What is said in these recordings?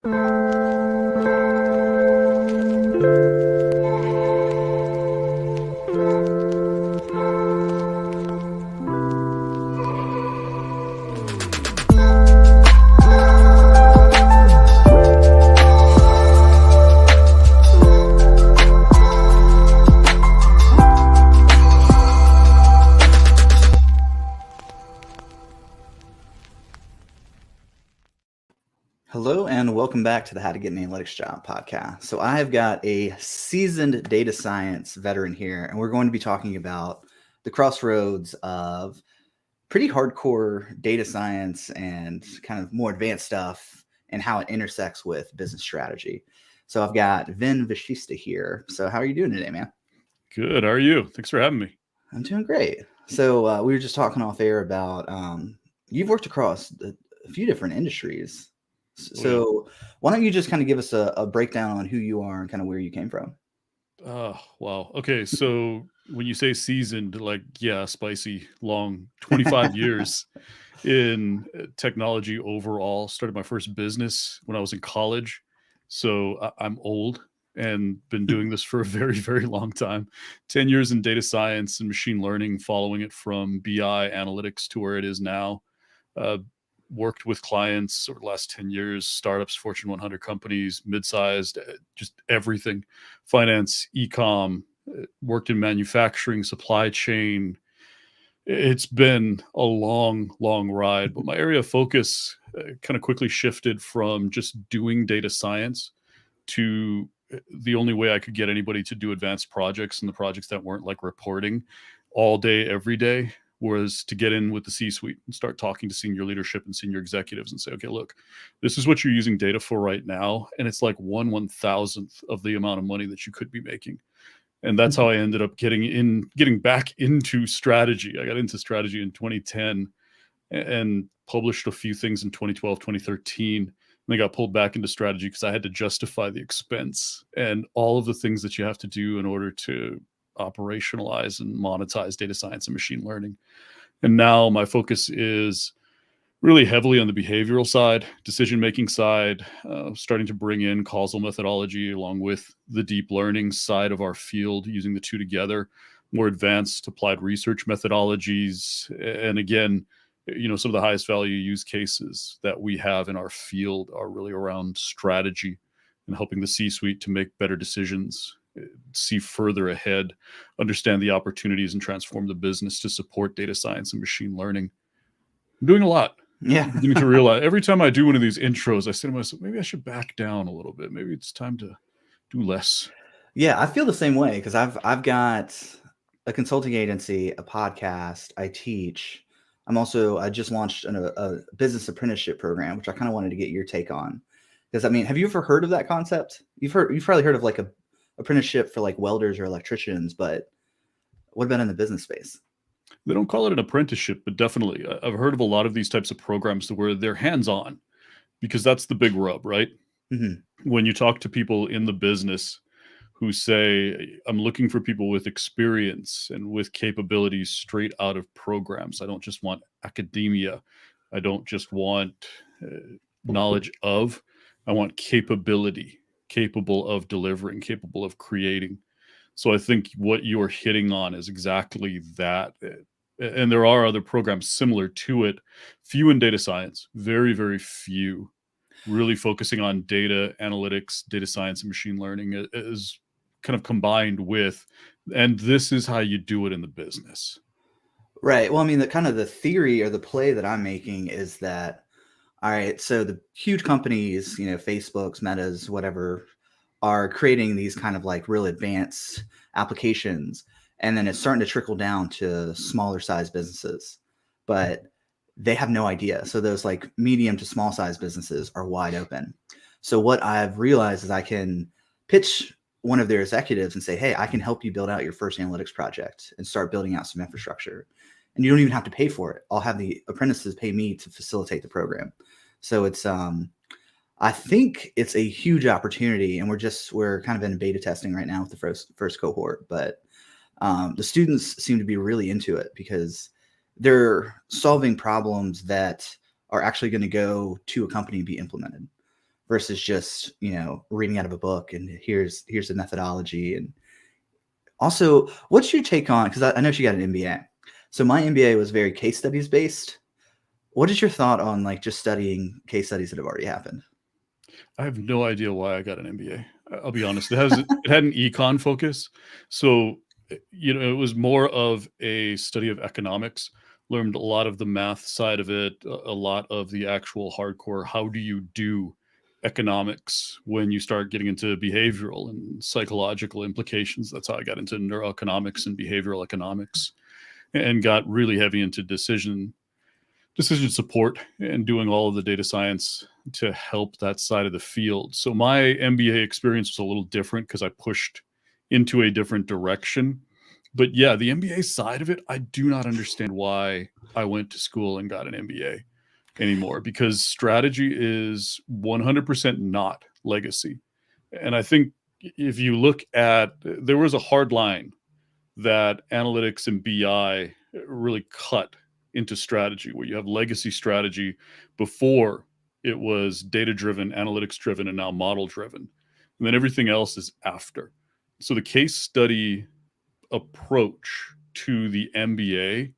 Hello and welcome back to the How to Get an Analytics Job podcast. So I've got a seasoned data science veteran here, and we're going to be talking about the crossroads of pretty hardcore data science and kind of more advanced stuff and how it intersects with business strategy. So I've got Vin Vashishta here. So how are you doing today, man? Good. How are you? Thanks for having me. I'm doing great. So we were just talking off air about you've worked across a few different industries. So why don't you just kind of give us a breakdown on who you are and kind of where you came from? Oh, wow. Okay. So when you say seasoned, like, yeah, spicy, long, 25 years in technology overall. Started my first business when I was in college. So I'm old and been doing this for a very, very long time. 10 years in data science and machine learning, following it from BI analytics to where it is now. Worked with clients over the last 10 years, startups, Fortune 100 companies, mid-sized, just everything, finance, e-com, worked in manufacturing, supply chain. It's been a long, long ride, but my area of focus kind of quickly shifted from just doing data science to the only way I could get anybody to do advanced projects, and the projects that weren't like reporting all day, every day, was to get in with the C-suite and start talking to senior leadership and senior executives and say, okay, look, this is what you're using data for right now. And it's like 1/1000th of the amount of money that you could be making. And that's how I ended up getting back into strategy. I got into strategy in 2010 and published a few things in 2012, 2013. And I got pulled back into strategy because I had to justify the expense and all of the things that you have to do in order to operationalize and monetize data science and machine learning. And now my focus is really heavily on the behavioral side, decision-making side, starting to bring in causal methodology along with the deep learning side of our field, using the two together, more advanced applied research methodologies. And again, some of the highest value use cases that we have in our field are really around strategy and helping the C-suite to make better decisions, see further ahead, understand the opportunities, and transform the business to support data science and machine learning. I'm doing a lot. Yeah. I'm beginning to realize every time I do one of these intros, I say to myself, maybe I should back down a little bit. Maybe it's time to do less. Yeah, I feel the same way because I've got a consulting agency, a podcast, I teach. I just launched a business apprenticeship program, which I kind of wanted to get your take on. Because I mean, have you ever heard of that concept? You've probably heard of like a apprenticeship for like welders or electricians, but what about in the business space? They don't call it an apprenticeship, but definitely I've heard of a lot of these types of programs where they're hands-on, because that's the big rub, right? Mm-hmm. When you talk to people in the business who say, I'm looking for people with experience and with capabilities straight out of programs. I don't just want academia. I don't just want knowledge of, I want capability, capable of delivering, capable of creating. So I think what you're hitting on is exactly that. And there are other programs similar to it, few in data science, very, very few, really focusing on data analytics, data science, and machine learning is kind of combined with, and this is how you do it in the business. Right. Well, I mean, the theory or the play that I'm making is that, all right, so the huge companies, Facebook's, Meta's, whatever, are creating these kind of like real advanced applications. And then it's starting to trickle down to smaller size businesses, but they have no idea. So those like medium to small size businesses are wide open. So what I've realized is I can pitch one of their executives and say, hey, I can help you build out your first analytics project and start building out some infrastructure. And you don't even have to pay for it. I'll have the apprentices pay me to facilitate the program. So it's, I think it's a huge opportunity, and we're kind of in beta testing right now with the first cohort, but the students seem to be really into it because they're solving problems that are actually going to go to a company and be implemented. versus just, reading out of a book and here's the methodology. And also, what's your take on, because I know she got an MBA. So my MBA was very case studies based. What is your thought on like just studying case studies that have already happened? I have no idea why I got an MBA. I'll be honest. It had an econ focus, so it was more of a study of economics. Learned a lot of the math side of it, a lot of the actual hardcore. How do you do economics when you start getting into behavioral and psychological implications? That's how I got into neuroeconomics and behavioral economics, and got really heavy into decision support and doing all of the data science to help that side of the field. So my MBA experience was a little different because I pushed into a different direction. But yeah, the MBA side of it, I do not understand why I went to school and got an MBA anymore, because strategy is 100% not legacy. And I think if you look at, there was a hard line that analytics and BI really cut into strategy, where you have legacy strategy before it was data driven, analytics driven, and now model driven. And then everything else is after. So the case study approach to the MBA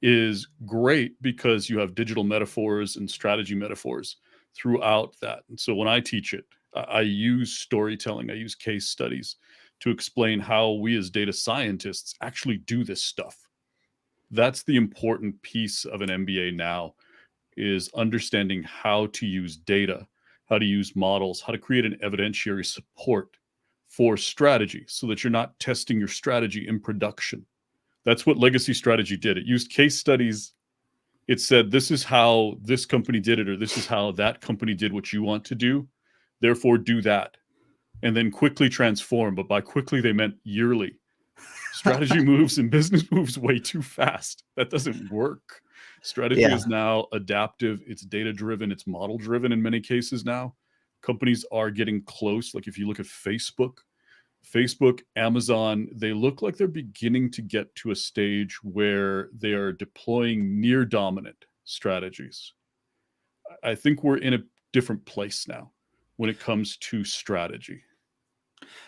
is great because you have digital metaphors and strategy metaphors throughout that. And so when I teach it, I use storytelling, I use case studies to explain how we as data scientists actually do this stuff. That's the important piece of an MBA now, is understanding how to use data, how to use models, how to create an evidentiary support for strategy so that you're not testing your strategy in production. That's what legacy strategy did. It used case studies. It said, this is how this company did it, or this is how that company did what you want to do. Therefore, do that. And then quickly transform. But by quickly, they meant yearly. Strategy moves and business moves way too fast. That doesn't work. Strategy Yeah. is now adaptive. It's data driven. It's model driven in many cases now. Companies are getting close. Like if you look at Facebook, Amazon, they look like they're beginning to get to a stage where they are deploying near dominant strategies. I think we're in a different place now when it comes to strategy.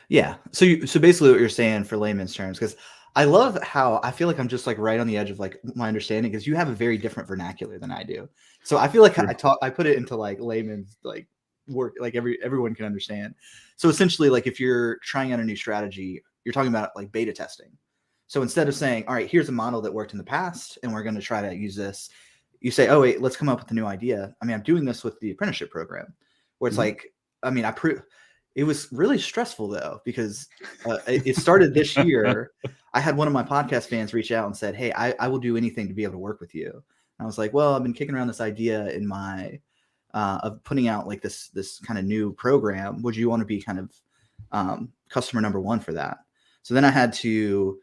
Yeah. So basically what you're saying for layman's terms, because I love how I feel like I'm just like right on the edge of like my understanding, because you have a very different vernacular than I do. So I feel like Sure. I put it into like layman's like work, like everyone can understand. So essentially, like if you're trying out a new strategy, you're talking about like beta testing. So instead of saying, all right, here's a model that worked in the past and we're going to try to use this, you say, oh wait, let's come up with a new idea. I mean, I'm doing this with the apprenticeship program, where it's like, I mean, it was really stressful though, because it started this year. I had one of my podcast fans reach out and said, hey, I will do anything to be able to work with you. And I was like, well, I've been kicking around this idea in my of putting out like this kind of new program. Would you want to be kind of customer number one for that? So then I had to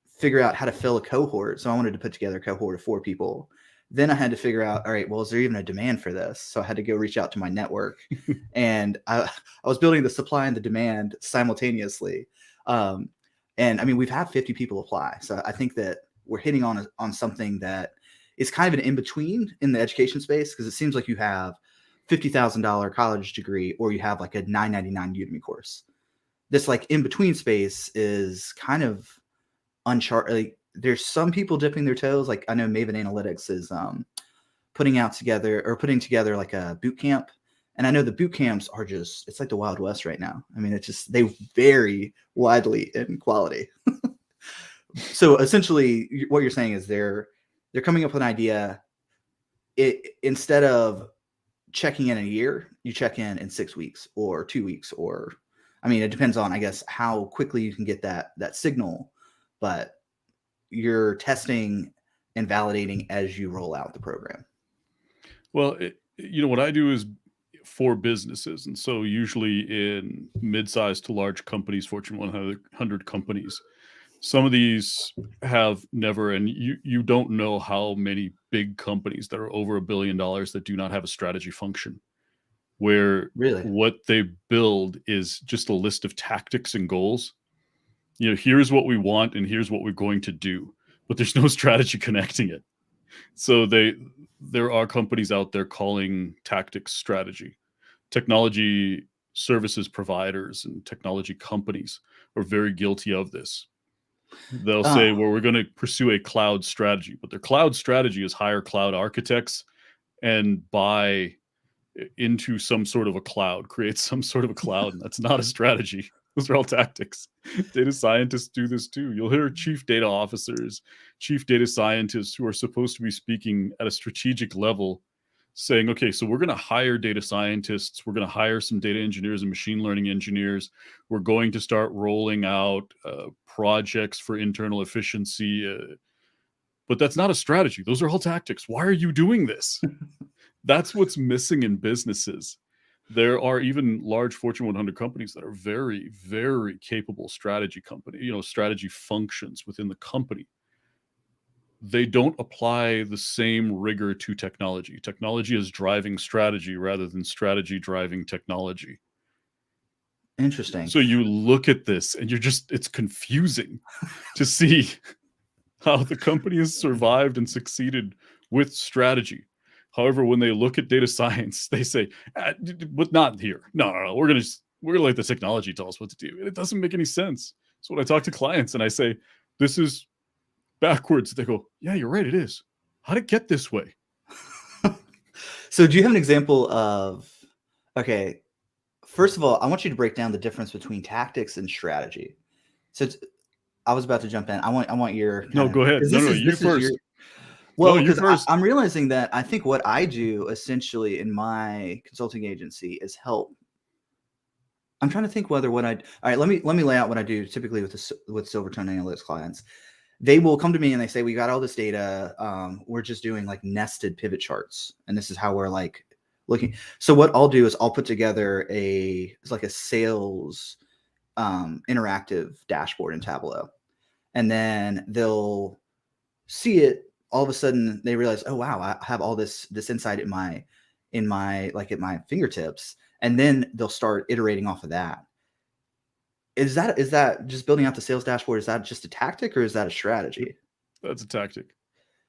figure out how to fill a cohort. So I wanted to put together a cohort of 4 people. Then I had to figure out, all right, well, is there even a demand for this? So I had to go reach out to my network, and I was building the supply and the demand simultaneously. And I mean, we've had 50 people apply. So I think that we're hitting on something that is kind of an in-between in the education space, because it seems like you have $50,000 college degree, or you have like a $9.99 Udemy course. This like in-between space is kind of uncharted. Like, there's some people dipping their toes. Like I know Maven Analytics is putting together like a boot camp. And I know the boot camps are just, it's like the Wild West right now. I mean, it's just, they vary widely in quality. So essentially what you're saying is they're coming up with an idea. Instead of checking in a year, you check in 6 weeks or 2 weeks, or, I mean, it depends on, I guess, how quickly you can get that signal, but you're testing and validating as you roll out the program. Well, what I do is for businesses. And so usually in mid-sized to large companies, Fortune 100 companies, some of these have never, and you don't know how many big companies that are over $1 billion that do not have a strategy function, where Really? what they build is just a list of tactics and goals. Here's what we want and here's what we're going to do, but there's no strategy connecting it. So there are companies out there calling tactics strategy. technology services providers and technology companies are very guilty of this. They'll say, well, we're going to pursue a cloud strategy, but their cloud strategy is hire cloud architects and buy into some sort of a cloud, create some sort of a cloud. And that's not a strategy. Those are all tactics. Data scientists do this too. You'll hear chief data officers, chief data scientists who are supposed to be speaking at a strategic level saying, okay, so we're going to hire data scientists. We're going to hire some data engineers and machine learning engineers. We're going to start rolling out projects for internal efficiency. But that's not a strategy. Those are all tactics. Why are you doing this? That's what's missing in businesses. There are even large Fortune 100 companies that are very, very capable strategy strategy functions within the company. They don't apply the same rigor to technology. Technology is driving strategy rather than strategy driving technology. Interesting. So you look at this and it's confusing to see how the company has survived and succeeded with strategy. However, when they look at data science, they say, but not here. No. We're gonna let the technology tell us what to do. And it doesn't make any sense. So when I talk to clients and I say, this is backwards, they go, yeah, you're right, it is. How'd it get this way? So do you have an example of, okay, first of all, I want you to break down the difference between tactics and strategy. So I was about to jump in. I want your go ahead. You first. Well, because I'm realizing that I think what I do essentially in my consulting agency is help. I'm trying to think all right, let me lay out what I do typically with Silvertone Analytics clients. They will come to me and they say, we got all this data. We're just doing like nested pivot charts. And this is how we're like looking. So what I'll do is I'll put together it's like a sales interactive dashboard in Tableau. And then they'll see it. All of a sudden they realize, oh, wow, I have all this insight at my fingertips. And then they'll start iterating off of that. Is that just building out the sales dashboard? Is that just a tactic or is that a strategy? That's a tactic.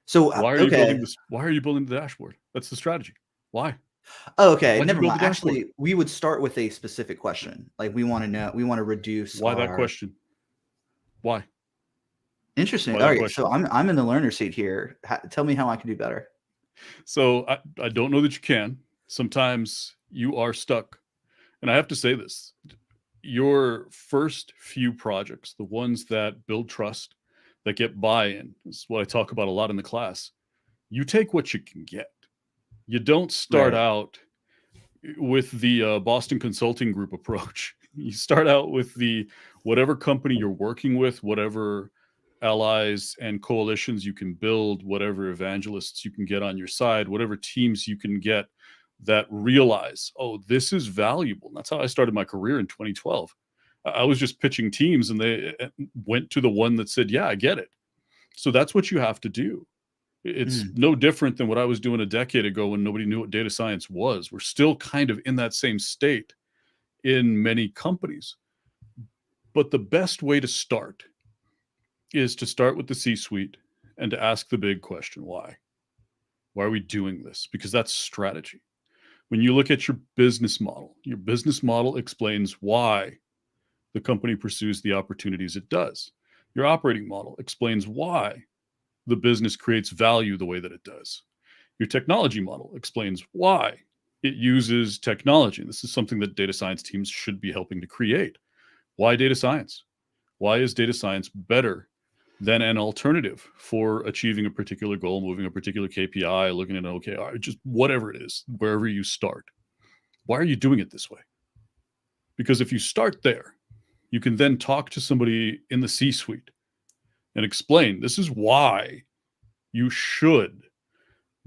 So why are you building this? Why are you building the dashboard? That's the strategy. Why? Oh, okay. Never mind. Actually, we would start with a specific question. Like we want to reduce. Why that question? Why? Interesting. All right. So I'm in the learner seat here. Tell me how I can do better. So I don't know that you can. Sometimes you are stuck. And I have to say this. Your first few projects, the ones that build trust, that get buy-in, is what I talk about a lot in the class. You take what you can get. You don't start out with the Boston Consulting Group approach. You start out with whatever company you're working with, whatever allies and coalitions you can build, whatever evangelists you can get on your side, whatever teams you can get that realize, oh, this is valuable. And that's how I started my career in 2012. I was just pitching teams and they went to the one that said, yeah, I get it. So that's what you have to do. It's no different than what I was doing a decade ago when nobody knew what data science was. We're still kind of in that same state in many companies. But the best way to start is to start with the C-suite and to ask the big question, why? Why are we doing this? Because that's strategy. When you look at your business model explains why the company pursues the opportunities it does. Your operating model explains why the business creates value the way that it does. Your technology model explains why it uses technology. This is something that data science teams should be helping to create. Why data science? Why is data science better than an alternative for achieving a particular goal, moving a particular KPI, looking at an OKR, just whatever it is, wherever you start? Why are you doing it this way? Because if you start there, you can then talk to somebody in the C-suite and explain, this is why you should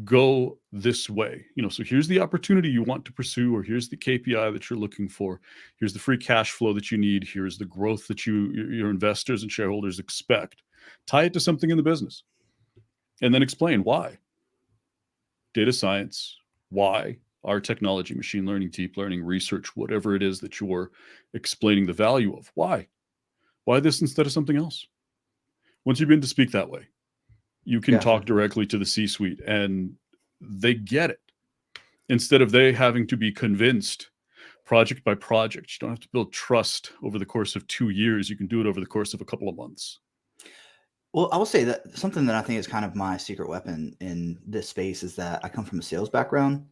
go this way. So here's the opportunity you want to pursue, or here's the KPI that you're looking for. Here's the free cash flow that you need. Here's the growth that your investors and shareholders expect. Tie it to something in the business and then explain why. Data science, why our technology, machine learning, deep learning, research, whatever it is that you're explaining the value of. Why? Why this instead of something else? Once you've been to speak that way, you can talk directly to the C-suite and they get it. Instead of they having to be convinced project by project. You don't have to build trust over the course of 2 years. You can do it over the course of a couple of months. Well, I will say that something that I think is kind of my secret weapon in this space is that I come from a sales background,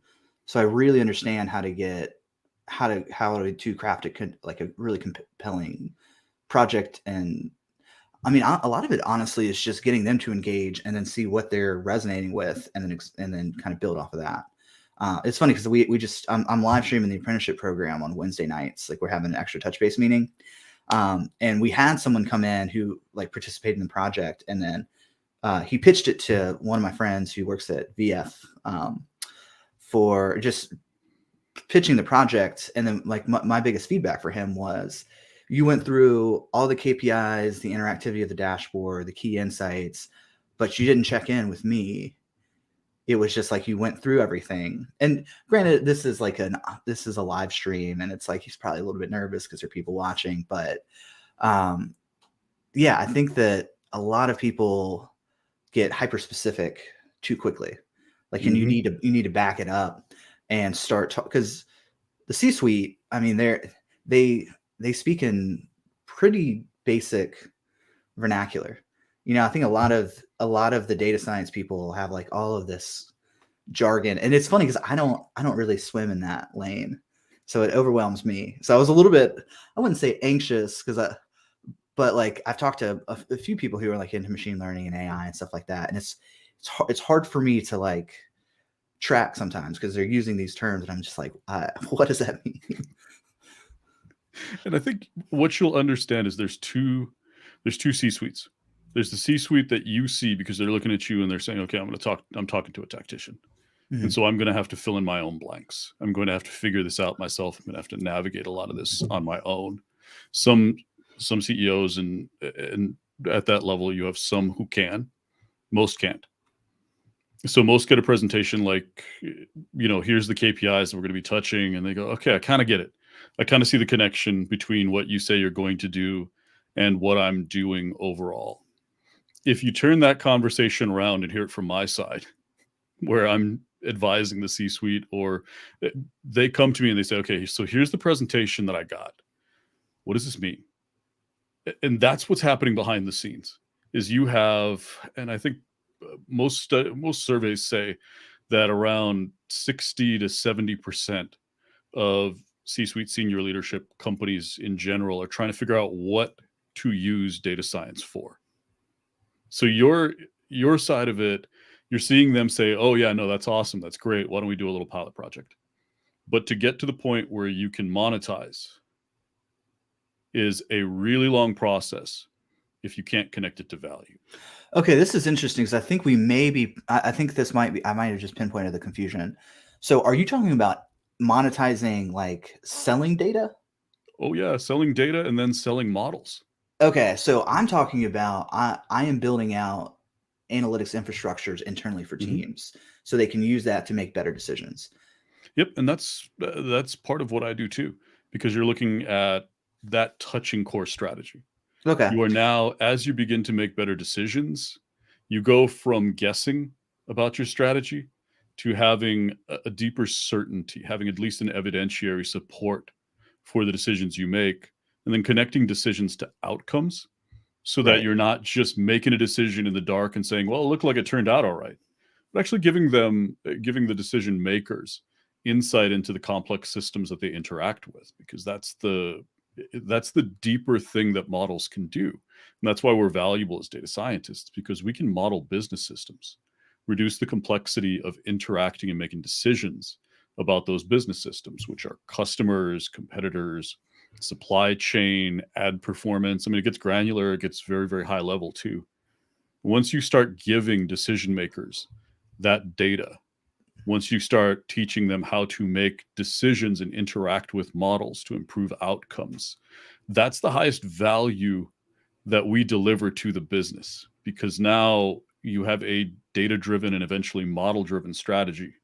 so I really understand how to craft like a really compelling project. And I mean, a lot of it honestly is just getting them to engage and then see what they're resonating with, and then kind of build off of that. It's funny because we just I'm live streaming the apprenticeship program on Wednesday nights. Like, we're having an extra touch base meeting. And we had someone come in who like participated in the project, and then he pitched it to one of my friends who works at VF, for just pitching the project. And then like my biggest feedback for him was, you went through all the KPIs, the interactivity of the dashboard, the key insights, but you didn't check in with me. It was just like you went through everything. And granted, this is a live stream, and it's like he's probably a little bit nervous because there are people watching. But yeah, I think that a lot of people get hyper specific too quickly. Like, and you need to back it up and start because the C-suite, I mean, they speak in pretty basic vernacular. I think a lot of the data science people have like all of this jargon, and it's funny because I don't really swim in that lane, so it overwhelms me. So I was a little bit, I wouldn't say anxious, but like I've talked to a few people who are like into machine learning and AI and stuff like that, and it's hard for me to like track sometimes because they're using these terms, and I'm just like, what does that mean? And I think what you'll understand is there's two C-suites. There's the C-suite that you see because they're looking at you and they're saying, okay, I'm talking to a tactician. Mm-hmm. And so I'm going to have to fill in my own blanks. I'm going to have to figure this out myself. I'm going to have to navigate a lot of this on my own. Some CEOs and at that level, you have some who can, most can't. So most get a presentation like, here's the KPIs that we're going to be touching. And they go, okay, I kind of get it. I kind of see the connection between what you say you're going to do and what I'm doing overall. If you turn that conversation around and hear it from my side, where I'm advising the C-suite, or they come to me and they say, okay, so here's the presentation that I got. What does this mean? And that's what's happening behind the scenes is you have, and I think most surveys say that around 60 to 70% of C-suite senior leadership companies in general are trying to figure out what to use data science for. So your side of it, you're seeing them say, oh yeah, no, that's awesome. That's great. Why don't we do a little pilot project? But to get to the point where you can monetize is a really long process if you can't connect it to value. Okay, this is interesting because I think I think this might be, I might have just pinpointed the confusion. So are you talking about monetizing like selling data? Oh yeah, selling data and then selling models. Okay, so I'm talking about, I am building out analytics infrastructures internally for teams so they can use that to make better decisions. Yep, and that's part of what I do too, because you're looking at that touching core strategy. Okay. You are now, as you begin to make better decisions, you go from guessing about your strategy to having a deeper certainty, having at least an evidentiary support for the decisions you make, and then connecting decisions to outcomes so that Right. you're not just making a decision in the dark and saying, well, it looked like it turned out all right, but actually giving the decision makers insight into the complex systems that they interact with, because that's the deeper thing that models can do. And that's why we're valuable as data scientists, because we can model business systems, reduce the complexity of interacting and making decisions about those business systems, which are customers, competitors, supply chain, ad performance. I mean, it gets granular, it gets very, very high level too. Once you start giving decision makers that data, once you start teaching them how to make decisions and interact with models to improve outcomes, that's the highest value that we deliver to the business, because now you have a data-driven and eventually model-driven strategy.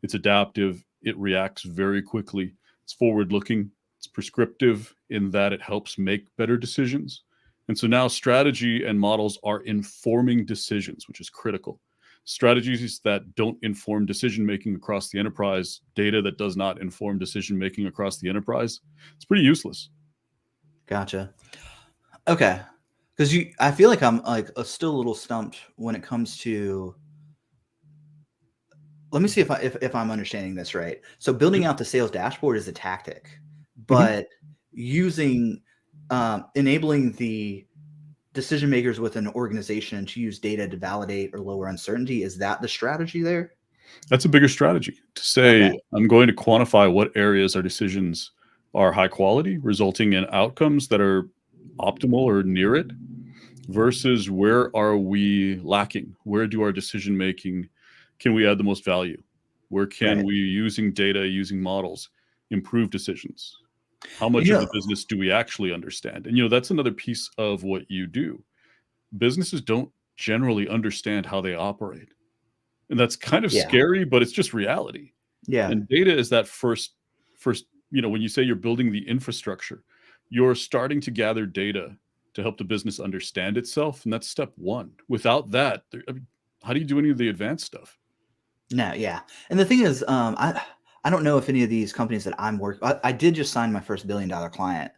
It's adaptive, it reacts very quickly, it's forward-looking, it's prescriptive in that it helps make better decisions. And so now strategy and models are informing decisions, which is critical. strategies that don't inform decision making across the enterprise, data that does not inform decision making across the enterprise, it's pretty useless. Gotcha. Okay. Because I feel like I'm like still a little stumped when it comes to. Let me see if I'm understanding this right. So building out the sales dashboard is a tactic, but using enabling the decision makers within an organization to use data to validate or lower uncertainty, is that the strategy there? That's a bigger strategy to say, Okay. I'm going to quantify what areas our decisions are high quality, resulting in outcomes that are optimal or near it, versus where are we lacking? Where do our decision making, can we add the most value? Where can Right. we, using data, using models, improve decisions? How much You of the know, business do we actually understand? And, that's another piece of what you do. Businesses don't generally understand how they operate. And that's kind of yeah. scary, but it's just reality. Yeah. And data is that first, when you say you're building the infrastructure, you're starting to gather data to help the business understand itself, and that's step one. Without that, how do you do any of the advanced stuff? No, yeah. And the thing is, I don't know if any of these companies that I'm working, I did just sign my first $1 billion client,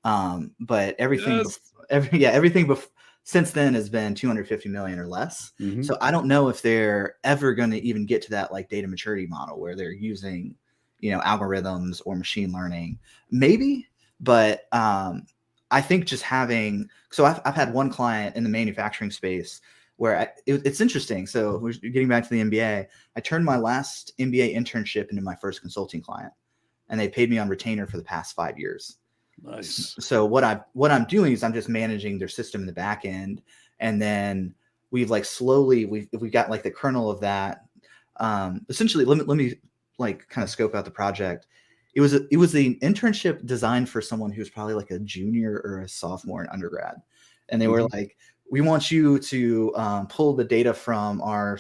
but everything, Yes. since then has been 250 million or less. Mhm. So I don't know if they're ever going to even get to that like data maturity model where they're using, algorithms or machine learning, maybe. But I think just having, so I've had one client in the manufacturing space where it's interesting. So we're getting back to the MBA. I turned my last MBA internship into my first consulting client, and they paid me on retainer for the past 5 years. Nice. So what I'm doing is I'm just managing their system in the back end, and then we've got like the kernel of that. Essentially, let me like kind of scope out the project. It was an internship designed for someone who's probably like a junior or a sophomore in undergrad, and they were Mhm. like, "We want you to pull the data from our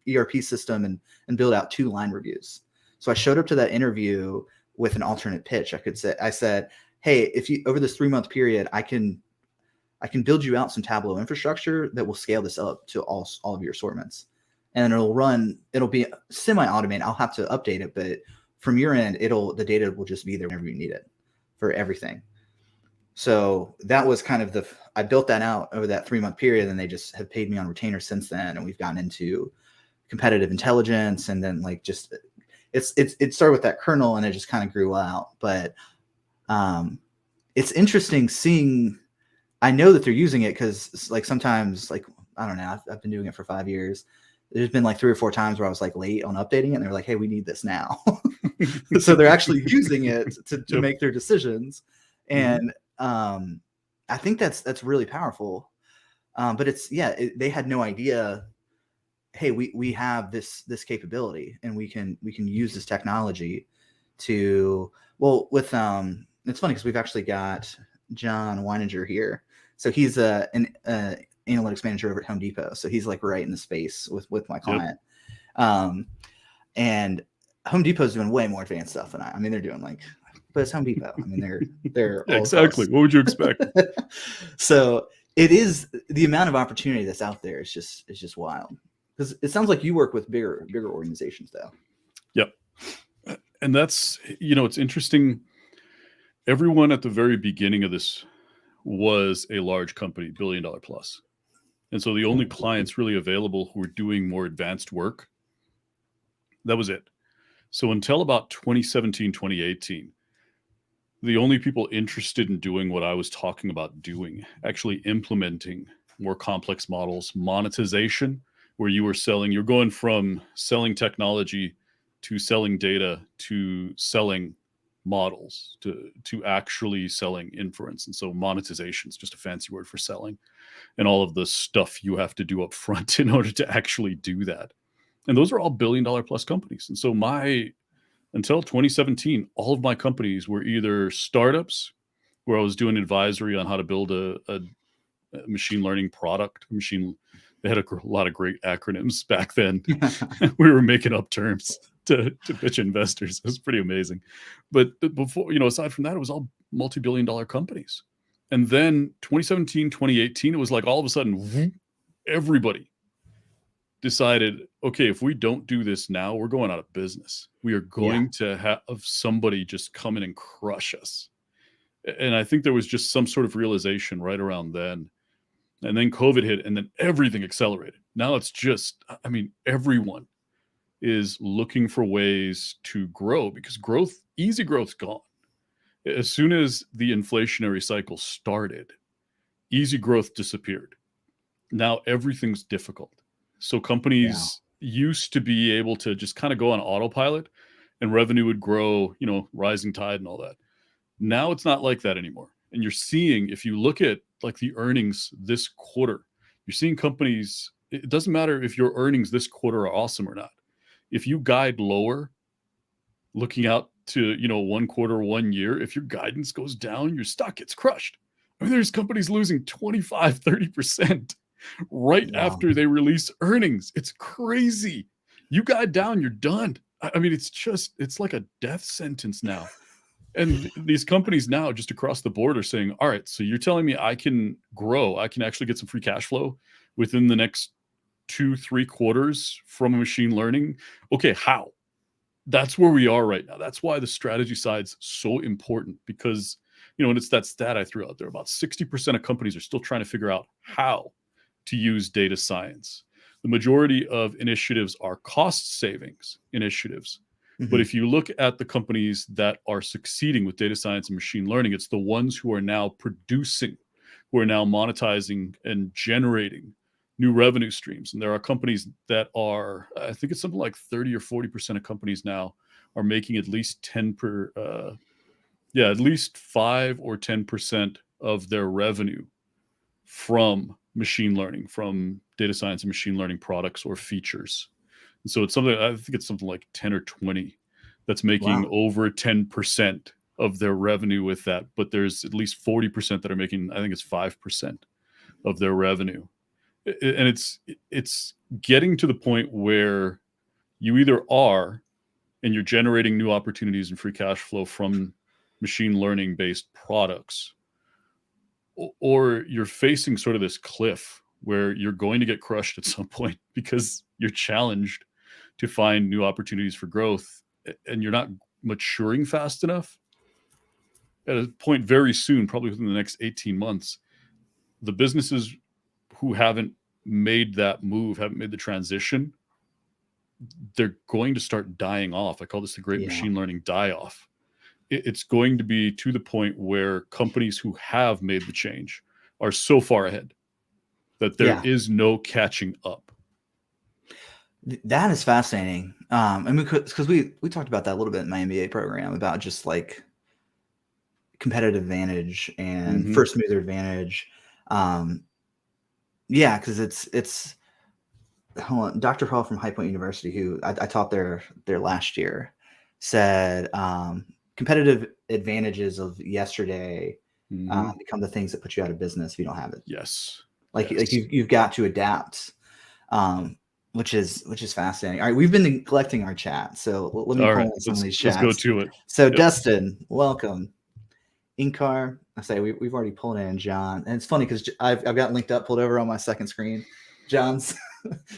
ERP system and build out 2 line reviews." So I showed up to that interview with an alternate pitch. I said, "Hey, if you over this 3-month period, I can build you out some Tableau infrastructure that will scale this up to all of your assortments, and it'll be semi-automated. I'll have to update it, but from your end, the data will just be there whenever you need it for everything." So that was kind of I built that out over that 3-month period, and they just have paid me on retainer since then. And we've gotten into competitive intelligence, and then like just it started with that kernel, and it just kind of grew out. But it's interesting seeing. I know that they're using it because like sometimes, like, I don't know, I've been doing it for 5 years. There's been like 3 or 4 times where I was like late on updating it, and they're like, "Hey, we need this now." So they're actually using it to Yep. make their decisions, Mhm. and I think that's really powerful. But they had no idea. Hey, we have this capability, and we can use this technology to, well, with it's funny because we've actually got John Weininger here. So he's an analytics manager over at Home Depot. So he's like right in the space with my Yep. client. And Home Depot's doing way more advanced stuff than I mean, they're doing like, but it's Home Depot. I mean, they're Yeah, all exactly. across. What would you expect? So it is, the amount of opportunity that's out there is just wild. Because it sounds like you work with bigger organizations though. Yep. And that's, it's interesting. Everyone at the very beginning of this was a large company, $1 billion plus. And so the only clients really available who were doing more advanced work, that was it. So until about 2017, 2018, the only people interested in doing what I was talking about doing, actually implementing more complex models, monetization, where you're going from selling technology to selling data to selling models to actually selling inference. And so monetization is just a fancy word for selling and all of the stuff you have to do up front in order to actually do that. And those are all $1 billion plus companies. And so until 2017, all of my companies were either startups where I was doing advisory on how to build a machine learning product. They had a lot of great acronyms back then. We were making up terms to pitch investors. It was pretty amazing. But before, aside from that, it was all multi-billion dollar companies. And then 2017, 2018, it was like all of a sudden, everybody decided, okay, if we don't do this now, we're going out of business. We are Yeah. going to have somebody just come in and crush us. And I think there was just some sort of realization right around then. And then COVID hit, and then everything accelerated. Now it's just, I mean, everyone is looking for ways to grow, because easy growth's gone. As soon as the inflationary cycle started, easy growth disappeared. Now everything's difficult. So Yeah. companies used to be able to just kind of go on autopilot and revenue would grow, rising tide and all that. Now it's not like that anymore. And you're seeing, if you look at like the earnings this quarter, you're seeing companies, it doesn't matter if your earnings this quarter are awesome or not. If you guide lower, looking out to, 1 quarter, 1 year, if your guidance goes down, your stock gets crushed. I mean, there's companies losing 25, 30% right Yeah. after they release earnings. It's crazy. You guide down, you're done. I mean, it's like a death sentence now. And these companies now just across the board are saying, all right, so you're telling me I can grow, I can actually get some free cash flow within the next 2-3 quarters from machine learning. Okay, how? That's where we are right now. That's why the strategy side's so important, because, and it's that stat I threw out there, about 60% of companies are still trying to figure out how to use data science. The majority of initiatives are cost savings initiatives. But if you look at the companies that are succeeding with data science and machine learning, it's the ones who are now producing, who are now monetizing and generating new revenue streams. And there are companies that are, I think it's something like 30 or 40% of companies now are making at least at least 5 or 10% of their revenue from machine learning, from data science and machine learning products or features. And so it's something, I think it's something like 10 or 20 that's making over 10% of their revenue with that. But there's at least 40% that are making, I think it's 5% of their revenue. And it's getting to the point where you either are, and you're generating new opportunities and free cash flow from machine learning based products, or you're facing sort of this cliff where you're going to get crushed at some point because you're challenged to find new opportunities for growth and you're not maturing fast enough. At a point very soon, probably within the next 18 months, the businesses who haven't made that move, haven't made the transition, they're going to start dying off. I call this the great machine learning die-off. It's going to be to the point where companies who have made the change are so far ahead that there is no catching up. That is fascinating. And because we talked about that a little bit in my MBA program, about just like competitive advantage and first mover advantage. Because it's Dr. Hall from High Point University, who I taught there last year, said competitive advantages of yesterday become the things that put you out of business if you don't have it. Yes. Like you've got to adapt. Which is fascinating. All right, we've been neglecting our chat, so let me pull in some of these chats. Let's go to it. So Dustin, welcome. Inkar, I say we've already pulled in John, and it's funny because I've got linked up, pulled over on my second screen. John's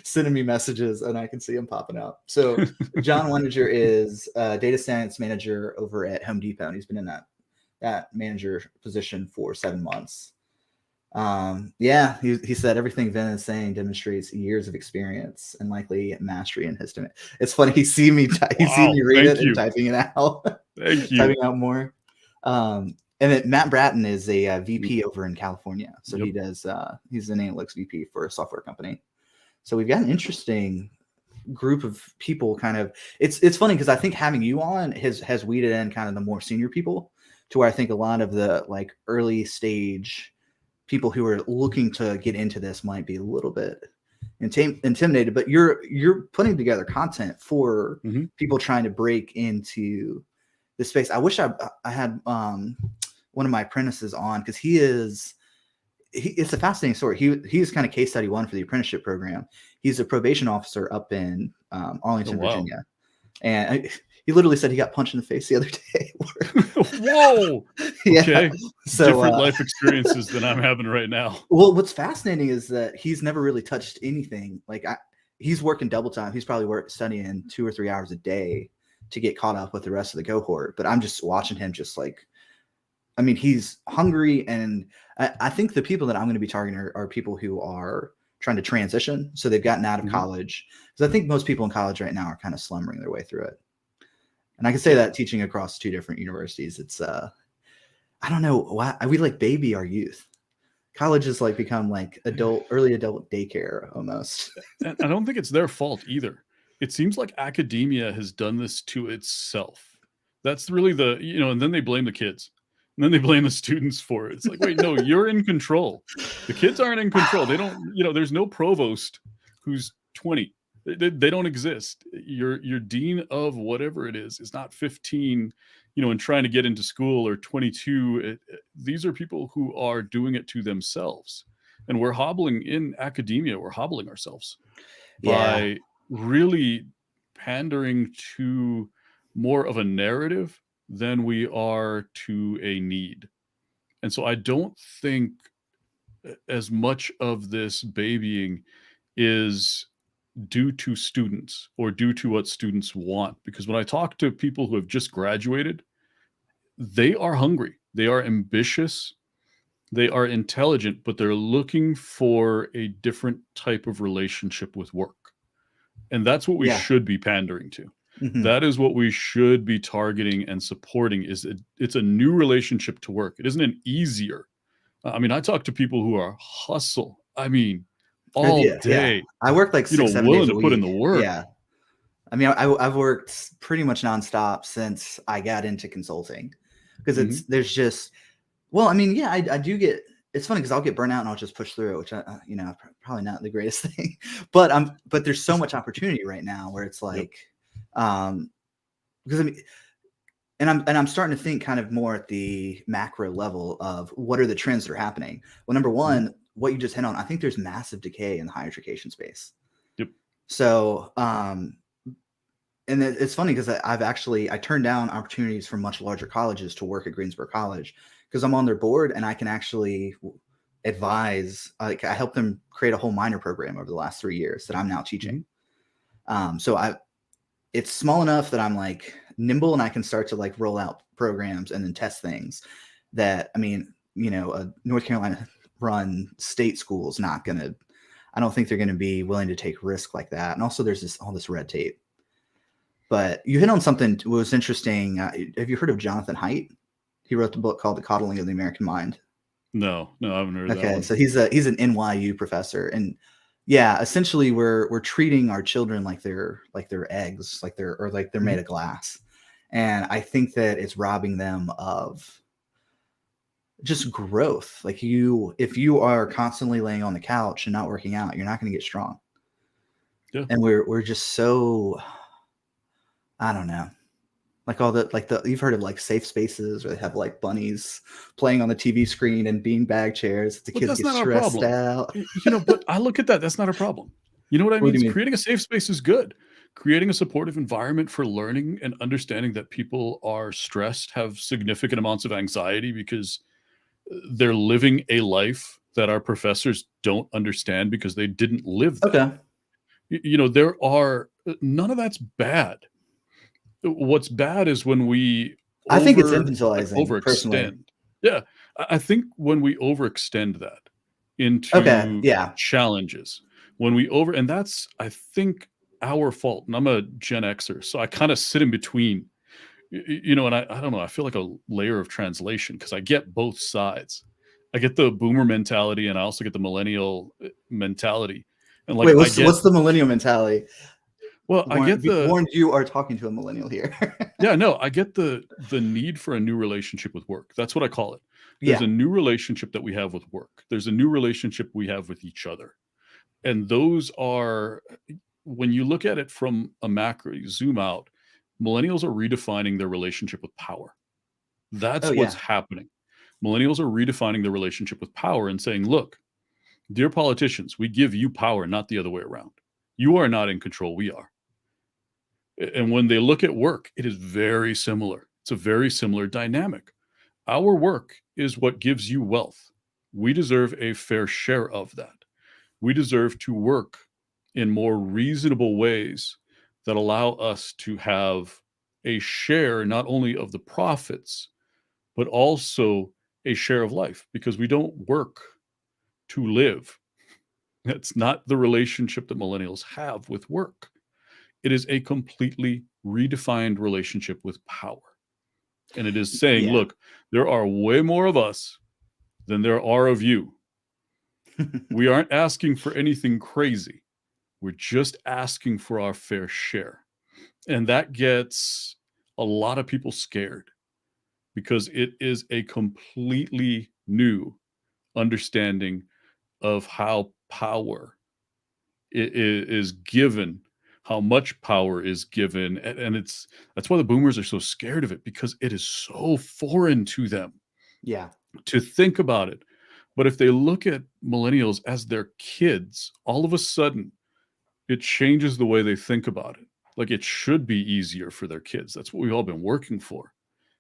sending me messages, and I can see him popping up. So John Wendinger is a data science manager over at Home Depot, and he's been in that manager position for 7 months. He said everything Vin is saying demonstrates years of experience and likely mastery in his domain. It's funny, he's seen me read it and typing it out. Thank you. Typing out more. And then Matt Bratton is a VP over in California. So he does he's an analytics VP for a software company. So we've got an interesting group of people. Kind of it's funny because I think having you on has weeded in kind of the more senior people to where I think a lot of the like early stage people who are looking to get into this might be a little bit intimidated, but you're putting together content for people trying to break into this space. I wish I had one of my apprentices on, because it's a fascinating story. He's kind of case study one for the apprenticeship program. He's a probation officer up in Arlington, Virginia, and he literally said he got punched in the face the other day. Whoa! Yeah. Okay. So, different life experiences than I'm having right now. Well, what's fascinating is that he's never really touched anything. Like he's working double time. He's probably studying 2 or 3 hours a day to get caught up with the rest of the cohort. But I'm just watching him just like, I mean, he's hungry. And I think the people that I'm going to be targeting are people who are trying to transition. So they've gotten out of college. Because I think most people in college right now are kind of slumbering their way through it. And I can say that teaching across 2 different universities, it's, I don't know why we like baby our youth. College has like become like early adult daycare almost. And I don't think it's their fault either. It seems like academia has done this to itself. That's really and then they blame the kids. And then they blame the students for it. It's like, wait, no, you're in control. The kids aren't in control. They don't, there's no provost who's 20. They don't exist. Your dean of whatever it is not 15, and trying to get into school, or 22. These are people who are doing it to themselves. And we're hobbling in academia. We're hobbling ourselves by really pandering to more of a narrative than we are to a need. And so I don't think as much of this babying is due to students or due to what students want. Because when I talk to people who have just graduated, they are hungry, they are ambitious, they are intelligent, but they're looking for a different type of relationship with work. And that's what we should be pandering to. That is what we should be targeting and supporting. It's a new relationship to work. It isn't an easier. I mean, I talk to people who are hustle. I mean, all day. Yeah. I work like 6, 7 willing days a to week. put in the work. Yeah. I mean, I've worked pretty much nonstop since I got into consulting, because there's just, well, I mean, yeah, I do get, it's funny because I'll get burnt out and I'll just push through it, which probably not the greatest thing, but there's so much opportunity right now where it's like, because I mean, and I'm starting to think kind of more at the macro level of what are the trends that are happening. Well, number one, what you just hit on, I think there's massive decay in the higher education space. Yep. So, and it's funny because I turned down opportunities from much larger colleges to work at Greensboro College because I'm on their board and I can actually advise. Like I helped them create a whole minor program over the last 3 years that I'm now teaching. So it's small enough that I'm like nimble and I can start to like roll out programs and then test things that, I mean, a North Carolina run state school is not going to, I don't think they're going to be willing to take risk like that. And also there's all this red tape. But you hit on something that was interesting. Have you heard of Jonathan Haidt? He wrote the book called The Coddling of the American Mind. No, I haven't heard of that one. So he's an NYU professor, and essentially we're treating our children like they're eggs, like they're made of glass, and I think that it's robbing them of just growth. Like if you are constantly laying on the couch and not working out, you're not going to get strong. Yeah. And we're just so, I don't know. Like you've heard of like safe spaces where they have like bunnies playing on the TV screen and beanbag chairs. The kids get stressed out. But I look at that. That's not a problem. You know what I mean? Creating a safe space is good. Creating a supportive environment for learning and understanding that people are stressed, have significant amounts of anxiety because they're living a life that our professors don't understand because they didn't live that. Okay. There are, none of that's bad. What's bad is when we I think it's infantilizing, overextend. Personally. Yeah. I think when we overextend that into challenges, and that's, I think, our fault. And I'm a Gen Xer, so I kind of sit in between, and I don't know, I feel like a layer of translation because I get both sides. I get the boomer mentality and I also get the millennial mentality. And like, wait, what's the millennial mentality? Well, I get warned you are talking to a millennial here. Yeah, no, I get the need for a new relationship with work. That's what I call it. There's a new relationship that we have with work. There's a new relationship we have with each other. And those are, when you look at it from a macro, you zoom out, millennials are redefining their relationship with power. That's what's happening. Millennials are redefining their relationship with power and saying, look, dear politicians, we give you power, not the other way around. You are not in control, we are. And when they look at work, it is very similar. It's a very similar dynamic. Our work is what gives you wealth. We deserve a fair share of that. We deserve to work in more reasonable ways that allow us to have a share not only of the profits, but also a share of life, because we don't work to live. That's not the relationship that millennials have with work. It is a completely redefined relationship with power. And it is saying, Yeah. look, there are way more of us than there are of you. We aren't asking for anything crazy. We're just asking for our fair share. And that gets a lot of people scared because it is a completely new understanding of how power is given, how much power is given. And that's why the boomers are so scared of it, because it is so foreign to them Yeah. to think about it. But if they look at millennials as their kids, all of a sudden it changes the way they think about it. Like, it should be easier for their kids. That's what we've all been working for,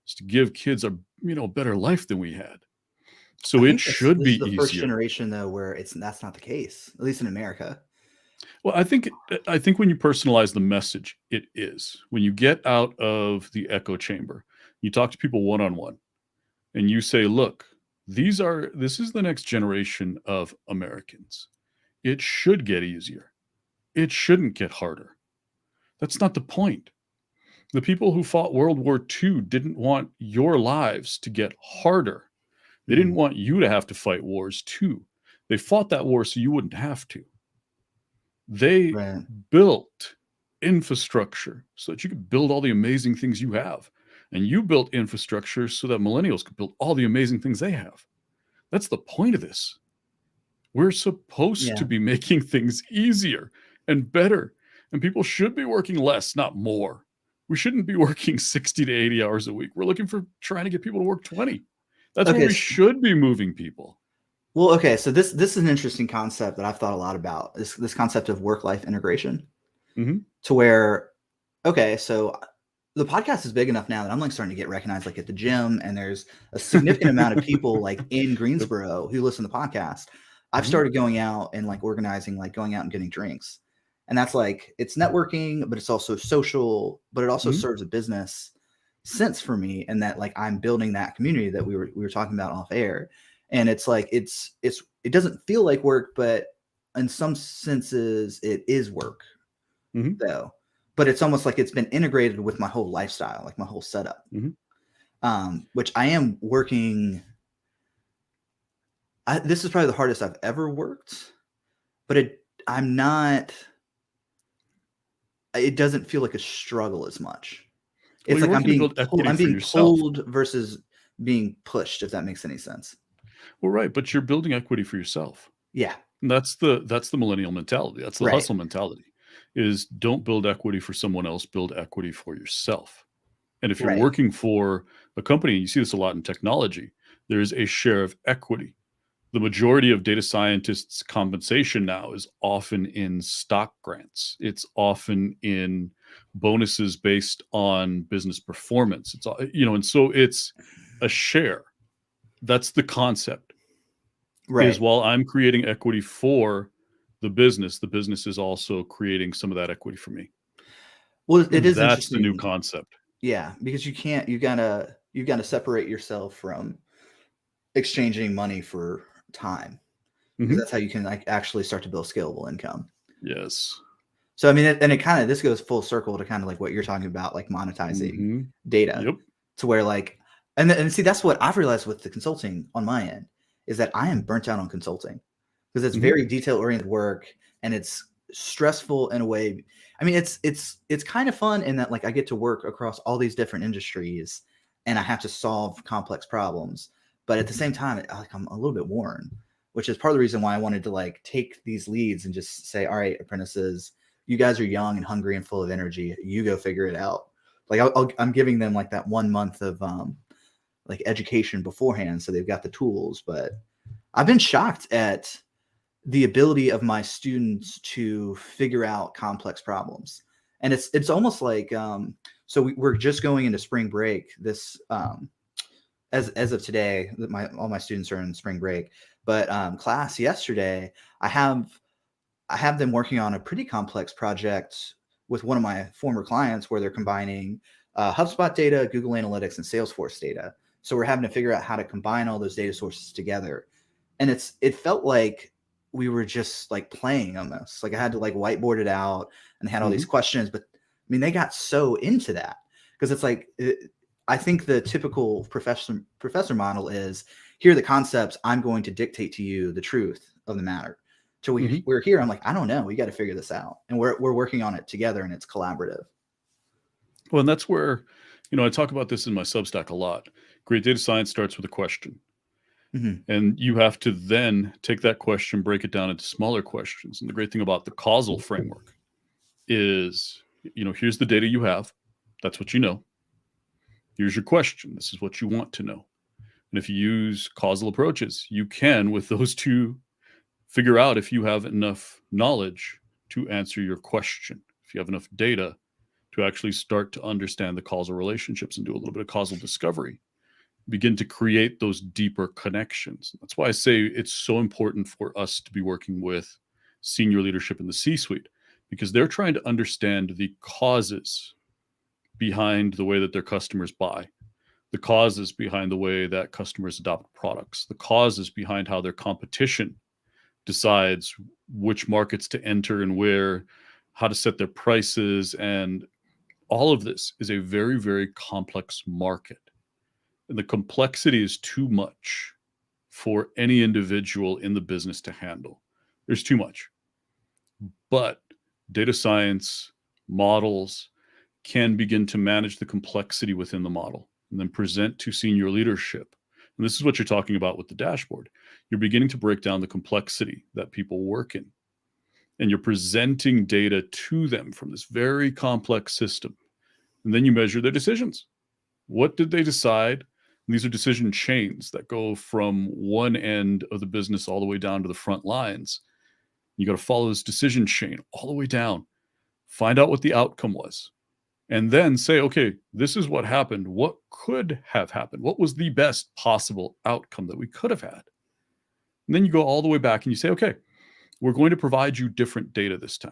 is to give kids a better life than we had. I So it think should this be is the first easier. generation though where that's not the case, at least in America. Well, I think when you personalize the message, it is. When you get out of the echo chamber, you talk to people one on one, and you say, "Look, this is the next generation of Americans. It should get easier. It shouldn't get harder. That's not the point. The people who fought World War II didn't want your lives to get harder. They didn't Mhm. want you to have to fight wars too. They fought that war so you wouldn't have to. They Right. built infrastructure so that you could build all the amazing things you have. And you built infrastructure so that millennials could build all the amazing things they have. That's the point of this. We're supposed to Yeah. be making things easier and better. And people should be working less, not more. We shouldn't be working 60 to 80 hours a week. We're looking for trying to get people to work 20. That's where Okay. we should be moving people. Well, okay. So this is an interesting concept that I've thought a lot about. This concept of work-life integration, Mhm. to where, okay, so the podcast is big enough now that I'm like starting to get recognized like at the gym, and there's a significant amount of people like in Yep. Greensboro who listen to the podcast. I've Mhm. started going out and like organizing, like going out and getting drinks. And that's like, it's networking, but it's also social, but it also Mhm. serves a business sense for me. And that like I'm building that community that we were talking about off air. And it's like it doesn't feel like work, but in some senses it is work Mhm. though. But it's almost like it's been integrated with my whole lifestyle, like my whole setup. Mhm. Which I am working. This is probably the hardest I've ever worked, but I'm not. It doesn't feel like a struggle as much. Well, It's you're like working to build I'm equity for being yourself. pulled versus being pushed, if that makes any sense. Well, right, but you're building equity for yourself. Yeah. And that's the millennial mentality. That's the Right. hustle mentality. Is don't build equity for someone else, build equity for yourself. And if you're Right. working for a company, and you see this a lot in technology, there is a share of equity. The majority of data scientists' compensation now is often in stock grants. It's often in bonuses based on business performance. And so it's a share. That's the concept. Is Right. while I'm creating equity for the business is also creating some of that equity for me. Well, it And is that's the new interesting. concept. Yeah, because you gotta separate yourself from exchanging money for time, because Mhm. that's how you can like actually start to build scalable income. Yes. So I mean, and it kind of this goes full circle to kind of like what you're talking about, like monetizing Mhm. data, Yep. to where like, and see that's what I've realized with the consulting on my end is that I am burnt out on consulting because it's Mhm. very detail oriented work and it's stressful in a way. I mean, it's kind of fun in that like I get to work across all these different industries and I have to solve complex problems, but at the same time, like I'm a little bit worn, which is part of the reason why I wanted to like take these leads and just say, all right, apprentices, you guys are young and hungry and full of energy. You go figure it out. Like I'm giving them like that 1 month of like education beforehand, so they've got the tools. But I've been shocked at the ability of my students to figure out complex problems, and it's almost like so we're just going into spring break this as of today. That my all my students are in spring break, but class yesterday I have I have them working on a pretty complex project with one of my former clients where they're combining HubSpot data, Google Analytics, and Salesforce data. So we're having to figure out how to combine all those data sources together. And it felt like we were just like playing on this. Like I had to like whiteboard it out and had all these questions, but I mean, they got so into that because it's like, I think the typical professor model is here are the concepts. I'm going to dictate to you the truth of the matter. So we're here. I'm like, I don't know. We got to figure this out. And we're working on it together and it's collaborative. Well, and that's where, I talk about this in my Substack a lot. Great data science starts with a question. And you have to then take that question, break it down into smaller questions. And the great thing about the causal framework is, here's the data you have. That's what you know. Here's your question. This is what you want to know. And if you use causal approaches, you can, with those two, figure out if you have enough knowledge to answer your question. If you have enough data to actually start to understand the causal relationships and do a little bit of causal discovery, begin to create those deeper connections. That's why I say it's so important for us to be working with senior leadership in the C-suite, because they're trying to understand the causes behind the way that their customers buy, the causes behind the way that customers adopt products, the causes behind how their competition decides which markets to enter and where, how to set their prices. And all of this is a very, very complex market. And the complexity is too much for any individual in the business to handle. There's too much. But data science models can begin to manage the complexity within the model and then present to senior leadership. And this is what you're talking about with the dashboard. You're beginning to break down the complexity that people work in. And you're presenting data to them from this very complex system. And then you measure their decisions. What did they decide? And these are decision chains that go from one end of the business all the way down to the front lines. You got to follow this decision chain all the way down, find out what the outcome was, and then say, okay, this is what happened. What could have happened? What was the best possible outcome that we could have had? And then you go all the way back and you say, okay, we're going to provide you different data this time.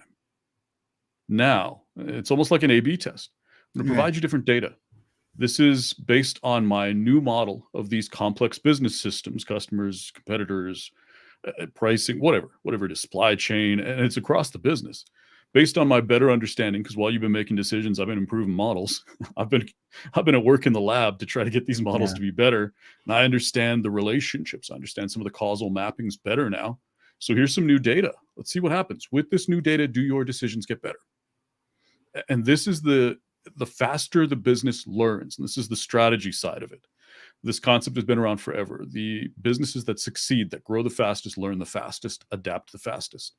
Now, it's almost like an A/B test. I'm going to provide you different data. This is based on my new model of these complex business systems, customers, competitors, pricing, whatever it is, supply chain, and it's across the business. Based on my better understanding, because while you've been making decisions, I've been improving models. I've been at work in the lab to try to get these models to be better. And I understand the relationships. I understand some of the causal mappings better now. So here's some new data. Let's see what happens. With this new data, do your decisions get better? And this is the faster the business learns, and this is the strategy side of it. This concept has been around forever. The businesses that succeed, that grow the fastest, learn the fastest, adapt the fastest.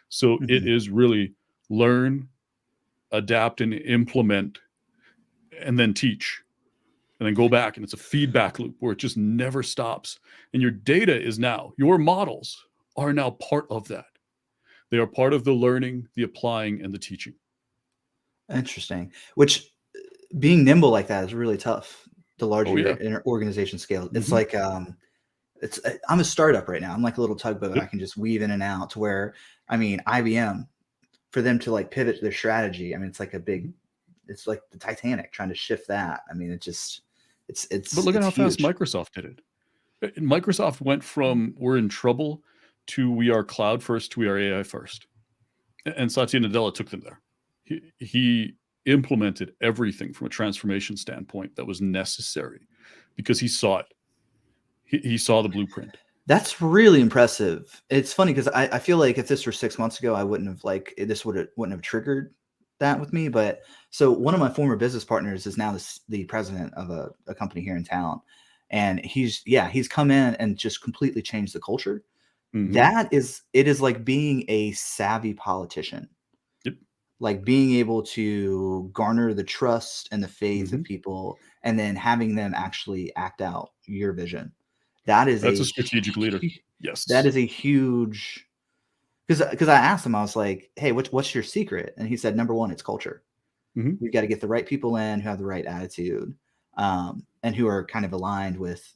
So it is really learn, adapt, and implement, and then teach, and then go back. And it's a feedback loop where it just never stops. And your data is now, your models are now part of that. They are part of the learning, the applying, and the teaching. Interesting. Which being nimble like that is really tough. The larger your organization scale, it's like I'm a startup right now. I'm like a little tugboat. I can just weave in and out to where, I mean, IBM, for them to like pivot their strategy. I mean, it's like it's like the Titanic trying to shift that. I mean, it's. But look at how fast Microsoft did it. Microsoft went from we're in trouble to we are cloud first to we are AI first. And Satya Nadella took them there. He implemented everything from a transformation standpoint that was necessary because he saw it. He saw the blueprint. That's really impressive. It's funny because I feel like if this were 6 months ago, I wouldn't have wouldn't have triggered that with me. But so one of my former business partners is now the president of a company here in town. And he's come in and just completely changed the culture. It is like being a savvy politician. Like being able to garner the trust and the faith of people and then having them actually act out your vision. That's a strategic leader. Yes. That is a huge, because I asked him, I was like, hey, what's your secret? And he said, number one, it's culture. We've got to get the right people in who have the right attitude, and who are kind of aligned with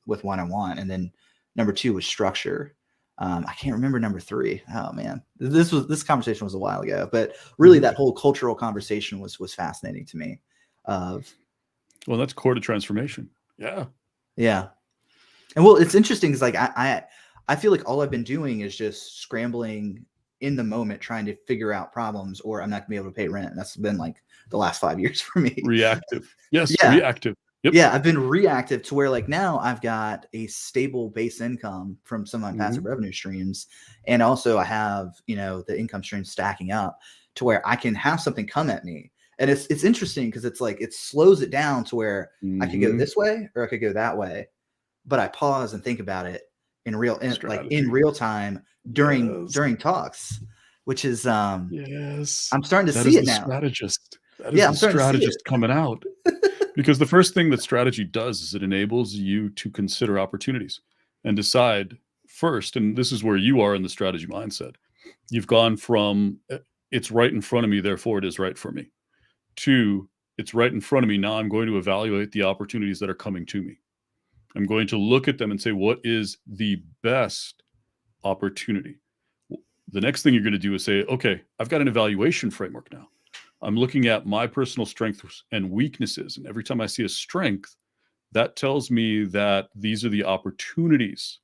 what I want. And then number two was structure. I can't remember number 3. Oh man, this conversation was a while ago, but really that whole cultural conversation was fascinating to me. Well, that's core to transformation. Yeah. Yeah. And well, it's interesting because like I feel like all I've been doing is just scrambling in the moment, trying to figure out problems, or I'm not gonna be able to pay rent. And that's been like the last 5 years for me. Reactive. Yes, Yeah. reactive. Yep. Yeah, I've been reactive to where like now I've got a stable base income from some of my passive revenue streams. And also I have, the income stream stacking up to where I can have something come at me. And it's interesting because it's like it slows it down to where I could go this way or I could go that way. But I pause and think about it in real time during talks, which is yes. I'm starting to That see is it the now. strategist. That is Yeah, the I'm starting to see strategist it. coming out. Because the first thing that strategy does is it enables you to consider opportunities and decide first, and this is where you are in the strategy mindset. You've gone from it's right in front of me, therefore it is right for me, to it's right in front of me. Now I'm going to evaluate the opportunities that are coming to me. I'm going to look at them and say, what is the best opportunity? The next thing you're going to do is say, okay, I've got an evaluation framework now. I'm looking at my personal strengths and weaknesses. And every time I see a strength, that tells me that these are the opportunities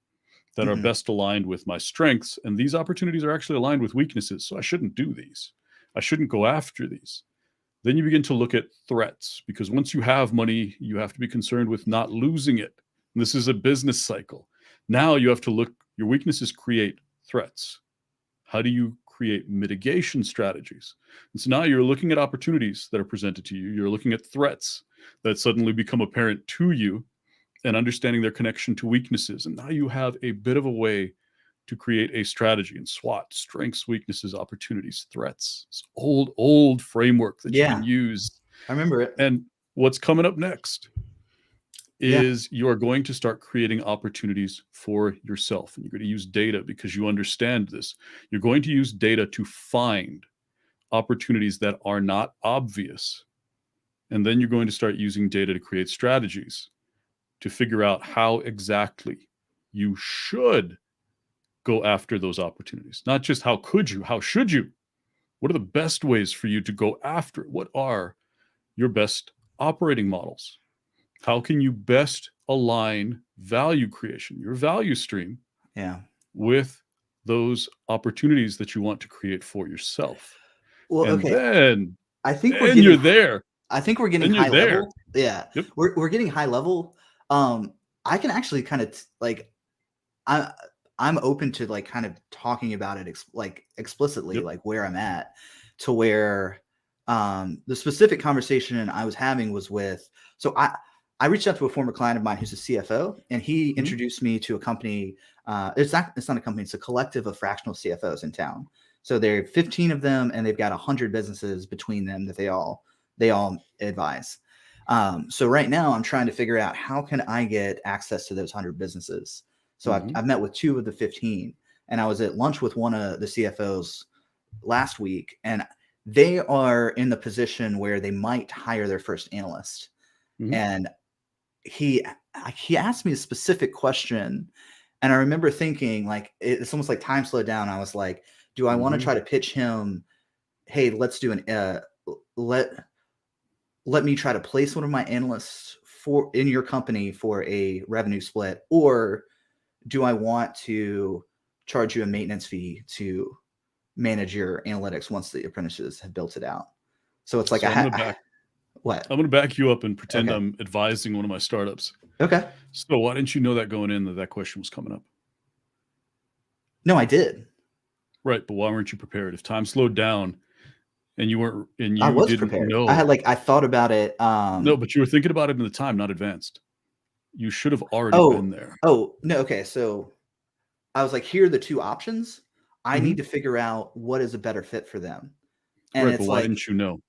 that are best aligned with my strengths. And these opportunities are actually aligned with weaknesses. So I shouldn't do these. I shouldn't go after these. Then you begin to look at threats, because once you have money, you have to be concerned with not losing it. And this is a business cycle. Now you have to look, your weaknesses create threats. How do you create mitigation strategies? And so now you're looking at opportunities that are presented to you. You're looking at threats that suddenly become apparent to you and understanding their connection to weaknesses. And now you have a bit of a way to create a strategy and SWOT: strengths, weaknesses, opportunities, threats. It's old framework that you can use. I remember it. And what's coming up next Yeah. is you are going to start creating opportunities for yourself. And you're going to use data because you understand this. You're going to use data to find opportunities that are not obvious. And then you're going to start using data to create strategies to figure out how exactly you should go after those opportunities. Not just how could you, how should you? What are the best ways for you to go after it? What are your best operating models? How can you best align value creation, your value stream, with those opportunities that you want to create for yourself? Well, And okay. then, I think you're there. I think we're getting Then you're high there. level. Yeah. Yep. We're getting high level. I can actually kind of like I'm open to like kind of talking about it explicitly, like where I'm at, to where the specific conversation I was having was with, so I reached out to a former client of mine who's a CFO, and he introduced me to a company. It's not a company, it's a collective of fractional CFOs in town. So there are 15 of them, and they've got 100 businesses between them that they all advise. So right now I'm trying to figure out how can I get access to those 100 businesses. So I've met with 2 of the 15, and I was at lunch with one of the CFOs last week, and they are in the position where they might hire their first analyst. And he asked me a specific question, and I remember thinking like it's almost like time slowed down. I was like, do I want to try to pitch him, hey, let's do let me try to place one of my analysts in your company for a revenue split, or do I want to charge you a maintenance fee to manage your analytics once the apprentices have built it out? So it's like, So I'm going to back you up and pretend I'm advising one of my startups. Okay. So why didn't you know that going in that question was coming up? No, I did. Right, but why weren't you prepared? If time slowed down and you weren't, and you I was didn't prepared. know, I thought about it. No, but you were thinking about it in the time, not advanced. You should have already been there. Oh, no. Okay. So I was like, here are the 2 options. I need to figure out what is a better fit for them. And right, it's but why didn't you know?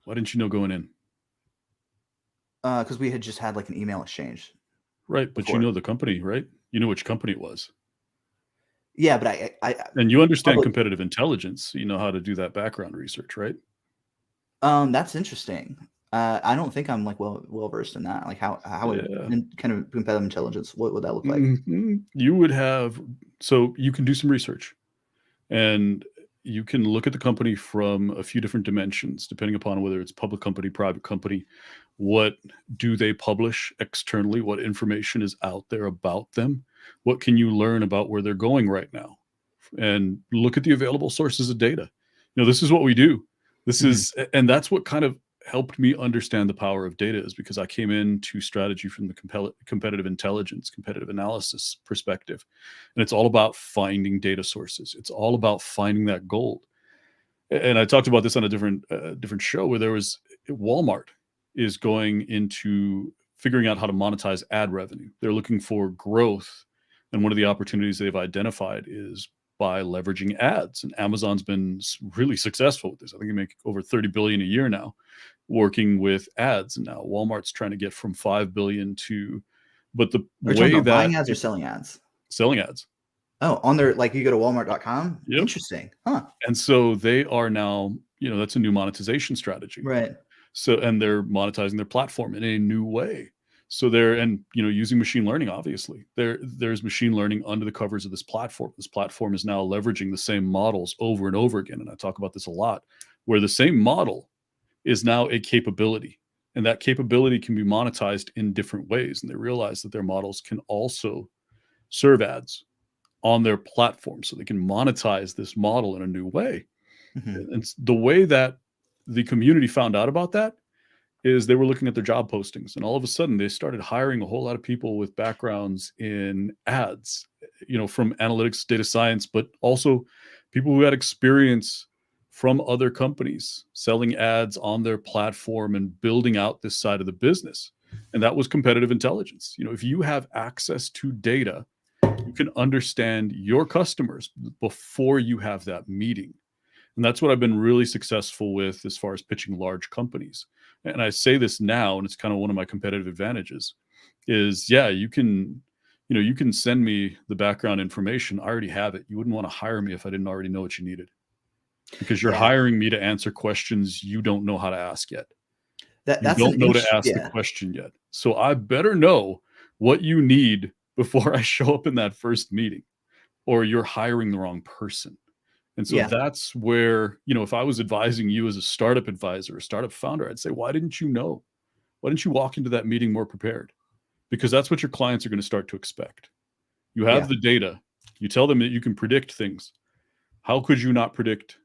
Why didn't you know going in? Because we had just had like an email exchange. Right, but you know the company, right? You know which company it was. Yeah, but and you understand competitive intelligence. You know how to do that background research, right? That's interesting. I don't think I'm like well versed in that. Like how would Yeah. kind of competitive intelligence, what would that look like? You would have, so you can do some research and you can look at the company from a few different dimensions, depending upon whether it's public company, private company. What do they publish externally? What information is out there about them? What can you learn about where they're going right now? And look at the available sources of data. This is what we do. Mhm. And that's what kind of helped me understand the power of data, is because I came into strategy from the competitive intelligence, competitive analysis perspective. And it's all about finding data sources. It's all about finding that gold. And I talked about this on a different show, where there was Walmart is going into figuring out how to monetize ad revenue. They're looking for growth, and one of the opportunities they've identified is by leveraging ads. And Amazon's been really successful with this. I think they make over 30 billion a year now working with ads. And now Walmart's trying to get from 5 billion to, but the Are you talking way about that buying ads or selling ads? selling ads. Oh, on their, like, you go to walmart.com? Yep. Interesting. Huh. And so they are now, that's a new monetization strategy. Right. So, and they're monetizing their platform in a new way. So they're, and using machine learning, obviously. There's machine learning under the covers of this platform. This platform is now leveraging the same models over and over again. And I talk about this a lot, where the same model is now a capability. And that capability can be monetized in different ways. And they realize that their models can also serve ads on their platform. So they can monetize this model in a new way. Mhm. And the way that the community found out about that is they were looking at their job postings, and all of a sudden they started hiring a whole lot of people with backgrounds in ads, from analytics, data science, but also people who had experience from other companies selling ads on their platform and building out this side of the business. And that was competitive intelligence. If you have access to data, you can understand your customers before you have that meeting. And that's what I've been really successful with as far as pitching large companies. And I say this now, and it's kind of one of my competitive advantages is, yeah, you can send me the background information. I already have it. You wouldn't want to hire me if I didn't already know what you needed, because you're Yeah. hiring me to answer questions you don't know how to ask yet. You That's an don't know to ask the yeah. question yet. So I better know what you need before I show up in that first meeting, or you're hiring the wrong person. And so Yeah. that's where, if I was advising you as a startup advisor, a startup founder, I'd say, why didn't you know? Why didn't you walk into that meeting more prepared? Because that's what your clients are going to start to expect. You have Yeah. the data. You tell them that you can predict things. How could you not predict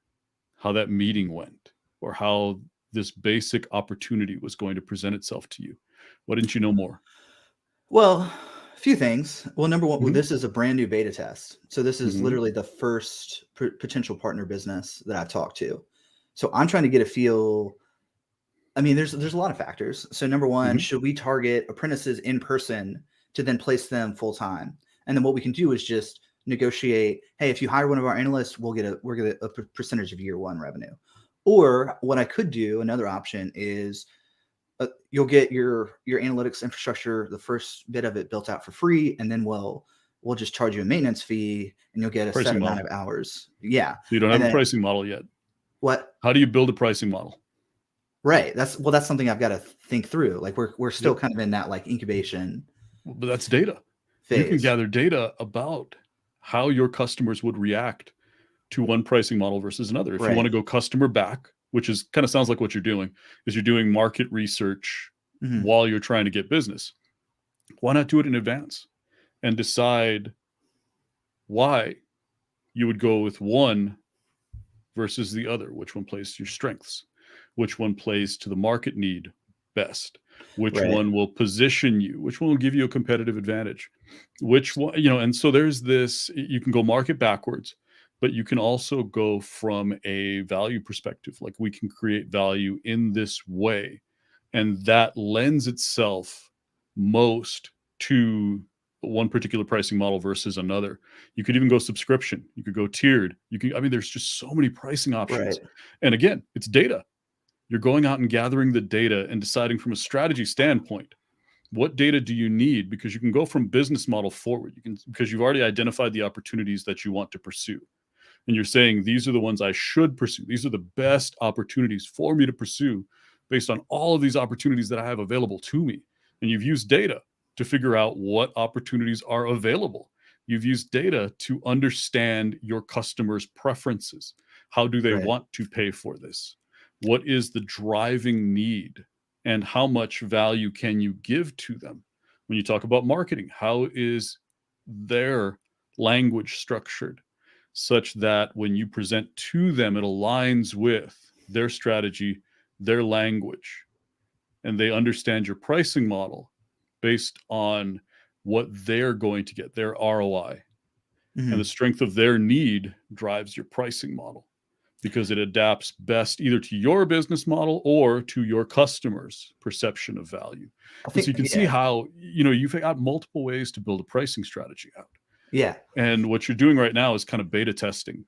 how that meeting went, or how this basic opportunity was going to present itself to you? Why didn't you know more? Well, a few things. Well, number one, Mhm, this is a brand new beta test. So this is mhm, literally the first potential partner business that I've talked to. So I'm trying to get a feel. I mean, there's a lot of factors. So number one, mhm. should we target apprentices in person to then place them full time? And then what we can do is just negotiate. Hey, if you hire one of our analysts, we'll get a percentage of year one revenue. Or what I could do, another option is you'll get your analytics infrastructure, the first bit of it built out for free, and then we'll just charge you a maintenance fee, and you'll get a set Pricing amount of model. hours. Yeah, So you don't have and a then pricing model yet. what? How do you build a pricing model? Right. That's something I've got to think through. Like we're still Yep. kind of in that like incubation But that's data. You can phase. gather data about how your customers would react to one pricing model versus another. If you want Right. to go customer back, which is kind of sounds like what you're doing, is you're doing market research Mhm. while you're trying to get business. Why not do it in advance and decide why you would go with one versus the other? Which one plays to your strengths? Which one plays to the market need best? Which Right. one will position you? Which one will give you a competitive advantage? Which one, and so there's this, you can go market backwards, but you can also go from a value perspective. Like, we can create value in this way. And that lends itself most to one particular pricing model versus another. You could even go subscription. You could go tiered. I mean, there's just so many pricing options. Right. And again, it's data. You're going out and gathering the data and deciding from a strategy standpoint, what data do you need? Because you can go from business model forward. Because you've already identified the opportunities that you want to pursue. And you're saying, these are the ones I should pursue. These are the best opportunities for me to pursue based on all of these opportunities that I have available to me. And you've used data to figure out what opportunities are available. You've used data to understand your customers' preferences. How do they Right. want to pay for this? What is the driving need? And how much value can you give to them? When you talk about marketing, how is their language structured such that when you present to them, it aligns with their strategy, their language, and they understand your pricing model based on what they're going to get, their ROI. And the Mhm. strength of their need drives your pricing model because it adapts best either to your business model or to your customer's perception of value. I And so think you can see yeah. how, you've got multiple ways to build a pricing strategy out. Yeah. And what you're doing right now is kind of beta testing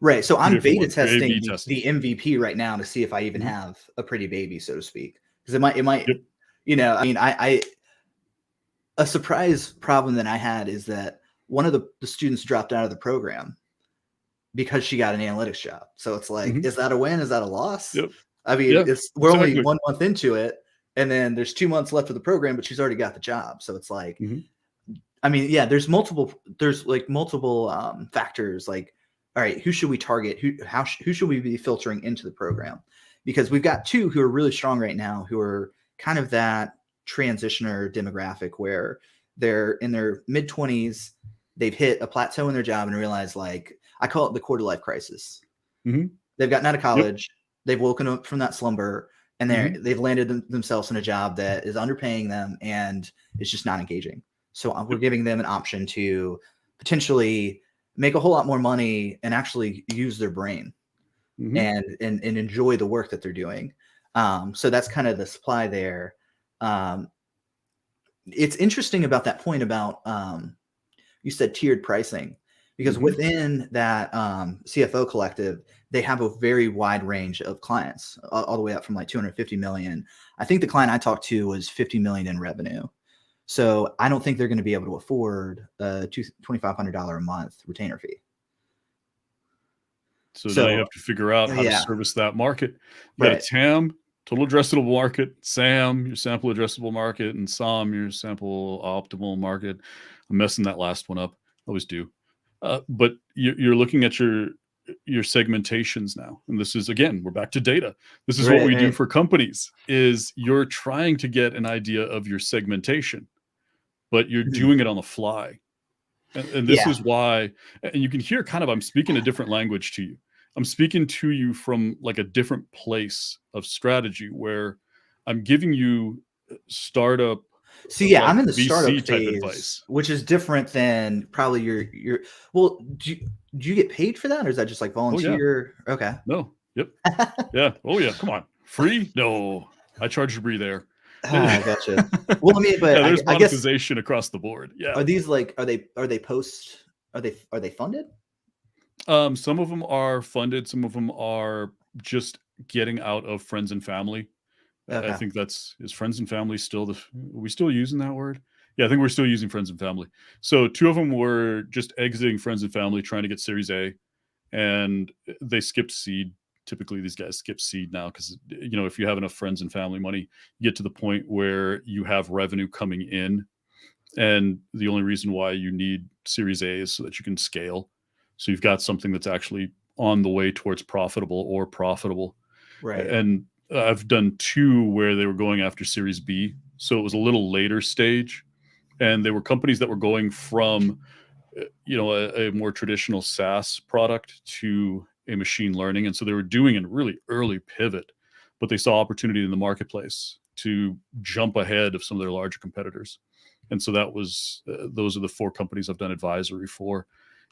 Right. So 2 I'm different beta ones. You're testing A/B the testing. MVP right now to see if I even Mhm. have a pretty baby, so to speak. Because it might, Yep. I mean, I a surprise problem that I had is that one of the students dropped out of the program because she got an analytics job. So it's like, Mhm. is that a win? Is that a loss? Yep. I mean, Yeah, we're only exactly. 1 month into it, and then there's 2 months left of the program, but she's already got the job. So it's like, Mhm. I mean, yeah, there's like multiple factors. Like, all right, who should we target? Who should we be filtering into the program? Because we've got two who are really strong right now, who are kind of that transitioner demographic where they're in their mid 20s, they've hit a plateau in their job and realize, like, I call it the quarter life crisis. Mhm. They've gotten out of Yep. college, they've woken up from that slumber, and Mhm. they've landed themselves in a job that is underpaying them and it's just not engaging. So we're Yep. giving them an option to potentially make a whole lot more money and actually use their brain Mhm. and enjoy the work that they're doing. So that's kind of the supply there. Um, it's interesting about that point about you said tiered pricing, because Mhm. within that CFO collective, they have a very wide range of clients, all the way up from like 250 million. I think the client I talked to was 50 million in revenue. So I don't think they're going to be able to afford a $2,500 a month retainer fee. So now you So have to figure out how to yeah, service that market. You got a right. TAM, total addressable market, SAM, your sample addressable market, and SOM, your sample optimal market. I'm messing that last one up. Always do. But you're looking at your segmentations now. And this is, again, we're back to data. This is what Right, we do right. for companies is you're trying to get an idea of your segmentation, but you're Mhm. doing it on the fly. And this Yeah. is why, and you can hear kind of I'm speaking a different language to you. I'm speaking to you from like a different place of strategy where I'm giving you startup, So yeah, like I'm in the startup VC type phase, advice. which is different than probably your well, do you get paid for that, or is that just like Oh yeah, volunteer? Okay. no, yep, yeah, oh yeah. Come on, free? No, I charge you free there. Ah, gotcha. Well, I mean, but Yeah, I, there's I guess monetization across the board. Yeah, are these like are they post are they funded? some of them are funded, some of them are just getting out of friends and family. I Okay. think that's is friends and family still are we still using that word? Yeah, I think we're still using friends and family. So 2 of them were just exiting friends and family, trying to get Series A, and they skipped seed. Typically, these guys skip seed now because if you have enough friends and family money, you get to the point where you have revenue coming in, and the only reason why you need Series A is so that you can scale. So you've got something that's actually on the way towards profitable or profitable. Right. And I've done 2 where they were going after Series B. So it was a little later stage. And they were companies that were going from, a more traditional SaaS product to a machine learning. And so they were doing a really early pivot, but they saw opportunity in the marketplace to jump ahead of some of their larger competitors. And so those are the 4 companies I've done advisory for.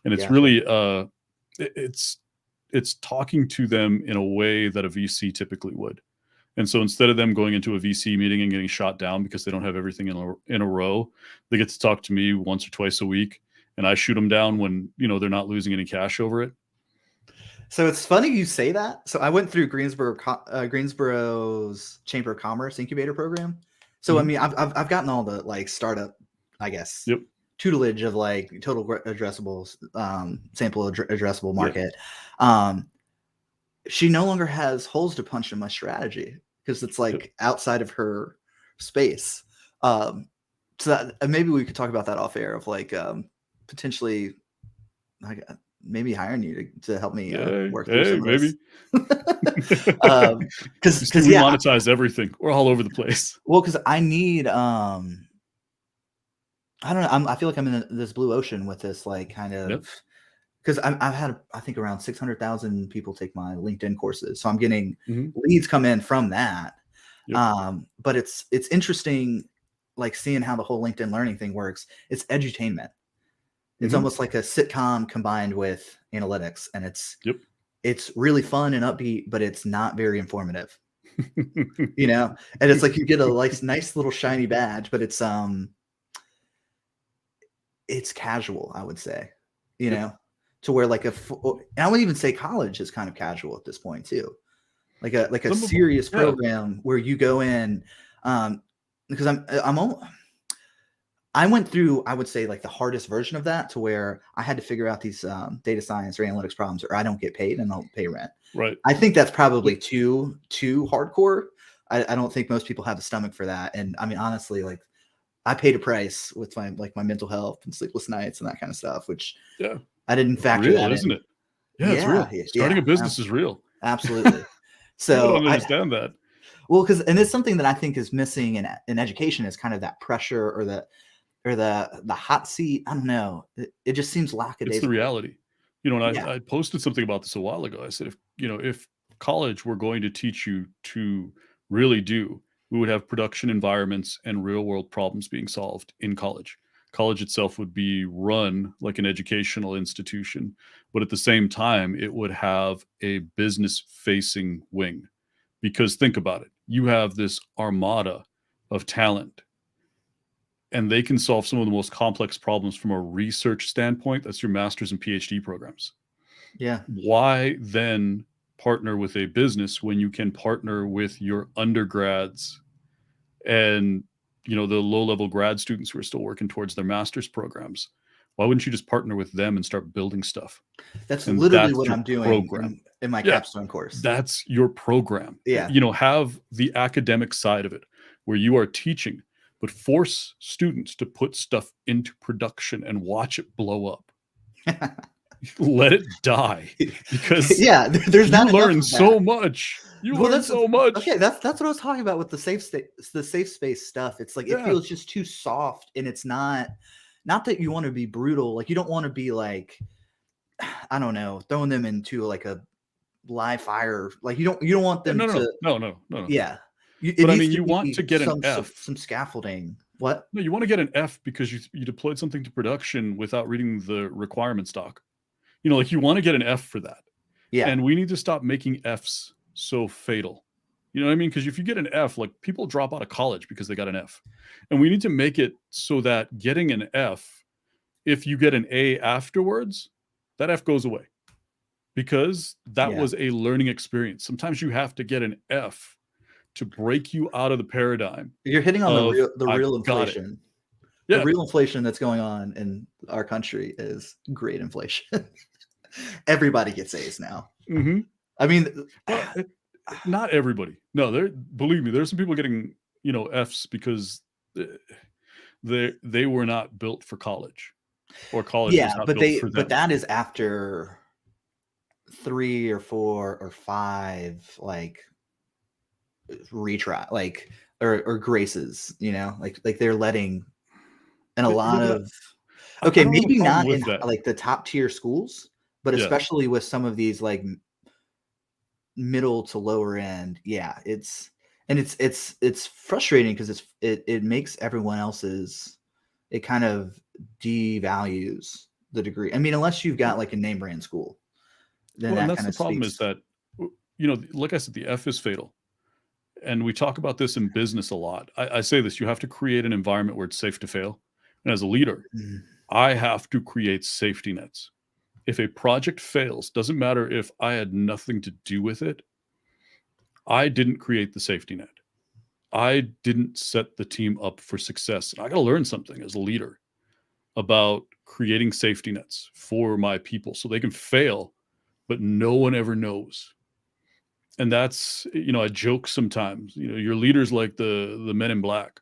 And it's Gotcha. really, it's it's talking to them in a way that a VC typically would. And so instead of them going into a VC meeting and getting shot down because they don't have everything in a row, they get to talk to me once or twice a week, and I shoot them down when they're not losing any cash over it. So it's funny you say that. So I went through Greensboro's Chamber of Commerce incubator program. So I Mhm. mean, I've gotten all the like startup, I guess, Yep. tutelage of like total addressable sample addressable Yep. market. Um, she no longer has holes to punch in my strategy. because it's Yep. like outside of her space. So that, maybe we could talk about that off air of like potentially like maybe hiring you to help me Hey, work through hey, some of this. maybe. You see, Because we yeah, monetize everything. We're all over the place. well, because I need I don't know. I feel like I'm in this blue ocean with this like kind Yep. of because I've had I think around 600,000 people take my LinkedIn courses, so I'm getting Mhm. leads come in from that. Yep. But it's interesting, like seeing how the whole LinkedIn learning thing works. It's edutainment. It's Mhm. almost like a sitcom combined with analytics, and Yep. it's really fun and upbeat, but it's not very informative. You know, and it's like you get a like nice little shiny badge, but it's casual, I would say, you Yep. know, to where like I would even say college is kind of casual at this point too. Like a Some of serious yeah. program where you go in, because I went through, I would say, like the hardest version of that to where I had to figure out these data science or analytics problems, or I don't get paid and I'll pay rent. Right. I think that's Yep. probably too hardcore. I don't think most people have the stomach for that. And I mean, honestly, like I paid a price with my mental health and sleepless nights and that kind of stuff, which Yeah. I didn't It's factor real, that isn't in. it? Yeah, it's Yeah, real. Starting yeah, a business is real. absolutely. People So don't understand that. well, because and it's something that I think is missing in education is kind of that pressure or the hot seat. I don't know. It just seems It's the lackadaisical. reality. You know, and Yeah, I posted something about this a while ago. I said, if college were going to teach you to really do, we would have production environments and real world problems being solved in college. College itself would be run like an educational institution, but at the same time, it would have a business facing wing. Because think about it, you have this armada of talent and they can solve some of the most complex problems from a research standpoint. That's your master's and PhD programs. yeah, Why then partner with a business when you can partner with your undergrads and the low level grad students who are still working towards their master's programs? Why wouldn't you just partner with them and start building stuff? that's And literally that's what your I'm doing program. in my Yeah, capstone course. that's your program. Yeah, Have the academic side of it where you are teaching, but force students to put stuff into production and watch it blow up. Let it die because yeah. There's you not enough learn of that. so much. You Well, learn that's so okay. much. That's what I was talking about with the safe space stuff. It's like it Yeah. feels just too soft, and it's not that you want to be brutal. Like you don't want to be like I don't know, throwing them into like a live fire. Like you don't want Yeah. them No, no, to. no, no, no, no. Yeah, it But I needs mean, to you want to be get an F. some scaffolding. What? No, you want to get an F because you deployed something to production without reading the requirements doc. Like you want to get an F for that. Yeah, And we need to stop making Fs so fatal. You know what I mean? Because if you get an F, like people drop out of college because they got an F. And we need to make it so that getting an F, if you get an A afterwards, that F goes away because that yeah. was a learning experience. Sometimes you have to get an F to break you out of the paradigm You're hitting on of the I real got it. inflation. The Yeah. real inflation that's going on in our country is great inflation. Everybody gets A's now. Hmm. I mean, Well, not everybody. No, believe me, there's some people getting, Fs because uh, they were not built for college or college was yeah, not built for but them. that is after 3 or 4 or 5 like retry or graces, like they're letting and a Yeah, lot but of I okay, don't have a maybe problem not with in that. like the top tier schools, but Yeah. especially with some of these like middle to lower end. Yeah, it's frustrating because it makes everyone else's it kind of devalues the degree. I mean, unless you've got like a name brand school, then Well, and that that's kind the of problem is speaks. that, like I said, the F is fatal. And we talk about this in business a lot. I say this, you have to create an environment where it's safe to fail. And as a leader, Mm, I have to create safety nets. If a project fails, doesn't matter if I had nothing to do with it, I didn't create the safety net. I didn't set the team up for success. I got to learn something as a leader about creating safety nets for my people so they can fail, but no one ever knows. And that's, I joke sometimes, your leaders like the Men in Black,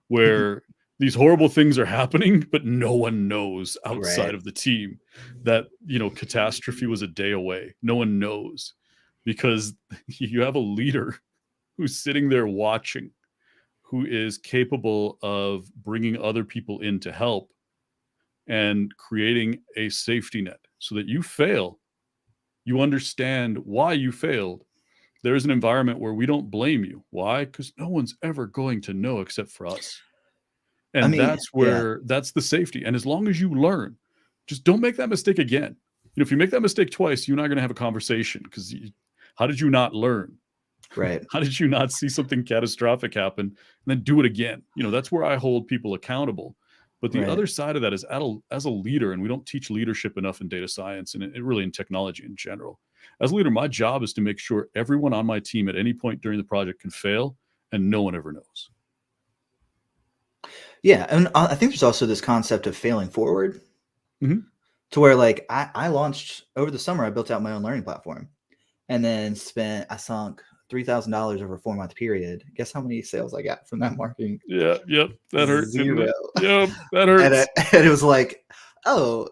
where these horrible things are happening, but no one knows outside Right. of the team that, catastrophe was a day away. No one knows because you have a leader who's sitting there watching, who is capable of bringing other people in to help and creating a safety net so that you fail. You understand why you failed. There's an environment where we don't blame you. Why? Because no one's ever going to know except for us. I And mean, yeah, that's the safety. And as long as you learn, just don't make that mistake again. If you make that mistake twice, you're not going to have a conversation because how did you not learn? right, How did you not see something catastrophic happen and then do it again? That's where I hold people accountable. But the right. other side of that is as a leader, and we don't teach leadership enough in data science and really in technology in general. As a leader, my job is to make sure everyone on my team at any point during the project can fail and no one ever knows. Yeah, and I think there's also this concept of failing forward Mhm. to where like I launched over the summer. I built out my own learning platform, and then I sunk $3,000 over a 4-month period. Guess how many sales I got from that marketing? Yeah, yep, that hurt, didn't Zero. it? Yep, that and, hurts. and it was like, oh,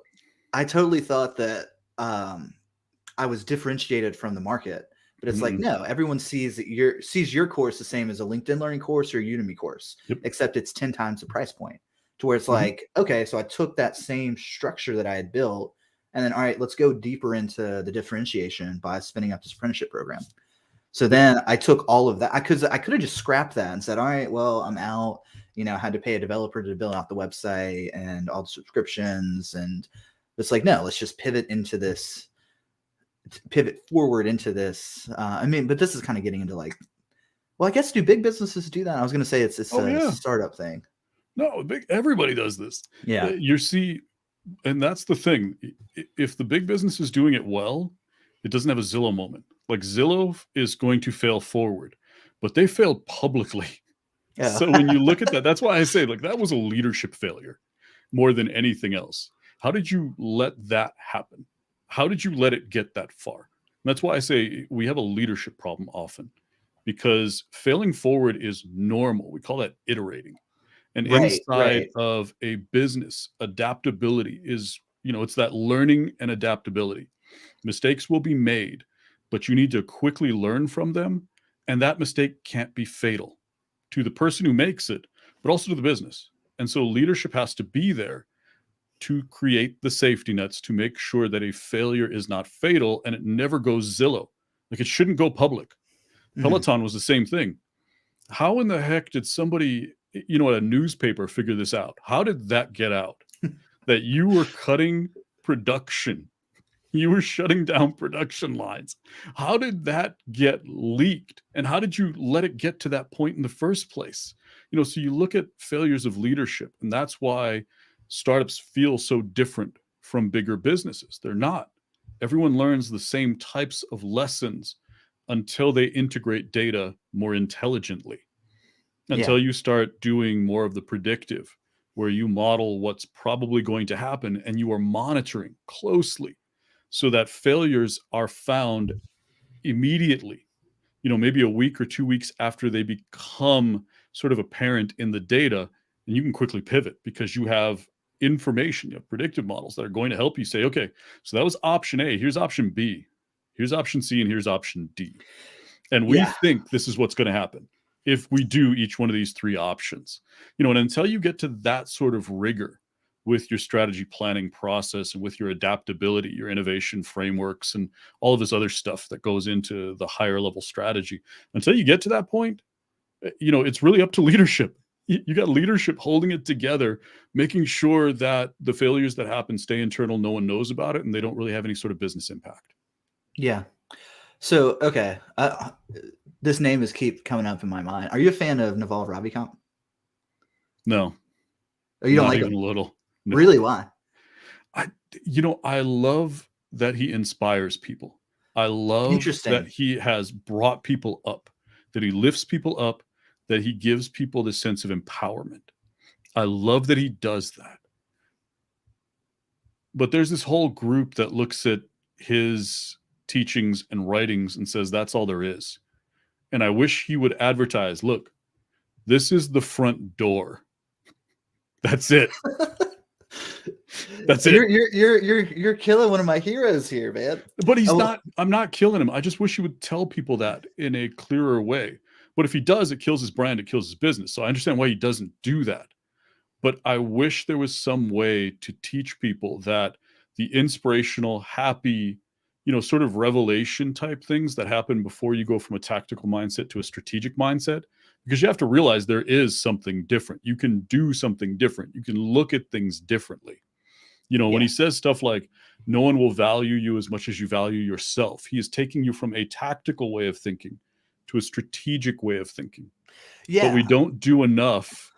I totally thought that I was differentiated from the market, but it's like, Mm-mm. no, everyone sees your course the same as a LinkedIn learning course or a Udemy course, Yep. except it's 10 times the price point. To where it's Mhm. like, okay, so I took that same structure that I had built, and then all right, let's go deeper into the differentiation by spinning up this apprenticeship program. So Yep. then I took all of that. I could have just scrapped that and said, all right, well, I'm out. I had to pay a developer to build out the website and all the subscriptions, and it's like, no, let's just pivot forward into this. I mean, but this is kind of getting into like, well, I guess do big businesses do that? I was going to say it's Oh a yeah. startup thing. No, everybody does this. Yeah. You see, and that's the thing. If the big business is doing it well, it doesn't have a Zillow moment. Like Zillow is going to fail forward, but they failed publicly. Yeah. So when you look at that, that's why I say like that was a leadership failure more than anything else. How did you let that happen? How did you let it get that far? And that's why I say we have a leadership problem often because failing forward is normal. We call that iterating. And Right. inside Right. of a business, adaptability is, it's that learning and adaptability. Mistakes will be made, but you need to quickly learn from them. And that mistake can't be fatal to the person who makes it, but also to the business. And so leadership has to be there to create the safety nets to make sure that a failure is not fatal and it never goes Zillow. Like it shouldn't go public. Mhm. Peloton was the same thing. How in the heck did somebody, at a newspaper figure this out? How did that get out? That you were cutting production, you were shutting down production lines. How did that get leaked? And how did you let it get to that point in the first place? So you look at failures of leadership, and that's why startups feel so different from bigger businesses. They're not. Everyone learns the same types of lessons until they integrate data more intelligently, Yeah. until you start doing more of the predictive, where you model what's probably going to happen and you are monitoring closely so that failures are found immediately, maybe a week or 2 weeks after they become sort of apparent in the data. And you can quickly pivot because you have information, you have predictive models that are going to help you say, okay, so that was option A, here's option B, here's option C, and here's option D. And we Yeah. think this is what's going to happen if we do each one of these three options. And until you get to that sort of rigor with your strategy planning process and with your adaptability, your innovation frameworks, and all of this other stuff that goes into the higher level strategy, until you get to that point, it's really up to leadership. You got leadership holding it together, making sure that the failures that happen stay internal, no one knows about it, and they don't really have any sort of business impact. Yeah. So, okay. This name is keep coming up in my mind. Are you a fan of Naval Ravikant? No, Oh, you don't not like even him? a little. No. Really? Why? I I love that he inspires people. I love that Interesting. he has brought people up, that he lifts people up, that he gives people this sense of empowerment. I love that he does that. But there's this whole group that looks at his teachings and writings and says that's all there is. And I wish he would advertise, look, this is the front door. That's it. That's it. You're killing one of my heroes here, man. But he's not. I'm not killing him. I just wish he would tell people that in a clearer way. But if he does, it kills his brand. It kills his business. So I understand why he doesn't do that. But I wish there was some way to teach people that the inspirational, happy, sort of revelation type things that happen before you go from a tactical mindset to a strategic mindset, because you have to realize there is something different. You can do something different. You can look at things differently. When he says stuff like, no one will value you as much as you value yourself, he is taking you from a tactical way of thinking to a strategic way of thinking. Yeah. But we don't do enough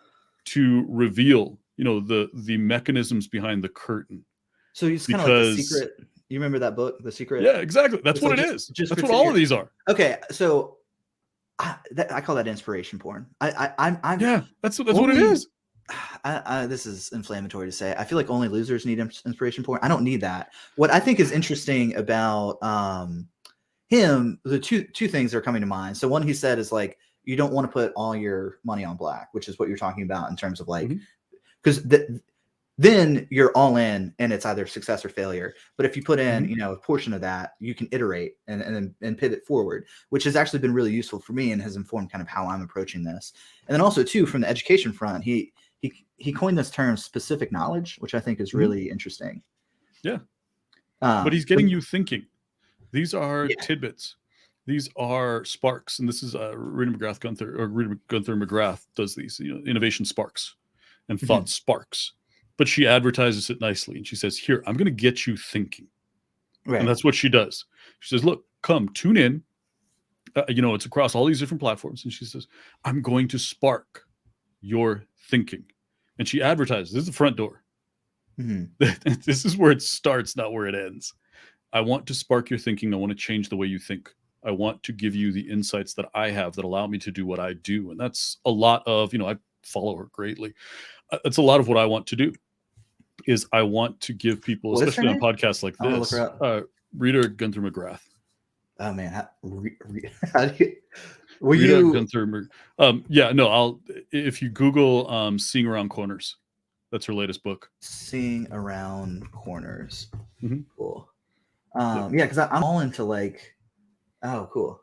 to reveal, the mechanisms behind the curtain. So he's kind of like The Secret. You remember that book, The Secret? Yeah, exactly. That's what it is. That's what all of these are. Okay, so I call that inspiration porn. Yeah, that's what it is. This is inflammatory to say. I feel like only losers need inspiration porn. I don't need that. What I think is interesting about him, the two things are coming to mind. So one he said is like, you don't want to put all your money on black, which is what you're talking about in terms of like, because then you're all in and it's either success or failure. But if you put in, a portion of that, you can iterate and pivot forward, which has actually been really useful for me and has informed kind of how I'm approaching this. And then also too, from the education front, he coined this term specific knowledge, which I think is really interesting. Yeah. But he's getting you thinking. These are tidbits. These are sparks. And this is Rita Gunther McGrath does these, innovation sparks and thought sparks. But she advertises it nicely. And she says, here, I'm going to get you thinking. Right. And that's what she does. She says, look, come, tune in. It's across all these different platforms. And she says, I'm going to spark your thinking. And she advertises, this is the front door. This is where it starts, not where it ends. I want to spark your thinking. I want to change the way you think. I want to give you the insights that I have that allow me to do what I do. And that's a lot of, I follow her greatly. That's a lot of what I want to do. Is I want to give people, especially on podcasts like this, Rita Gunther McGrath. Oh man, how do you? Gunther. If you Google "Seeing Around Corners," that's her latest book. Seeing Around Corners. Cool. Because I'm all into like, oh, cool.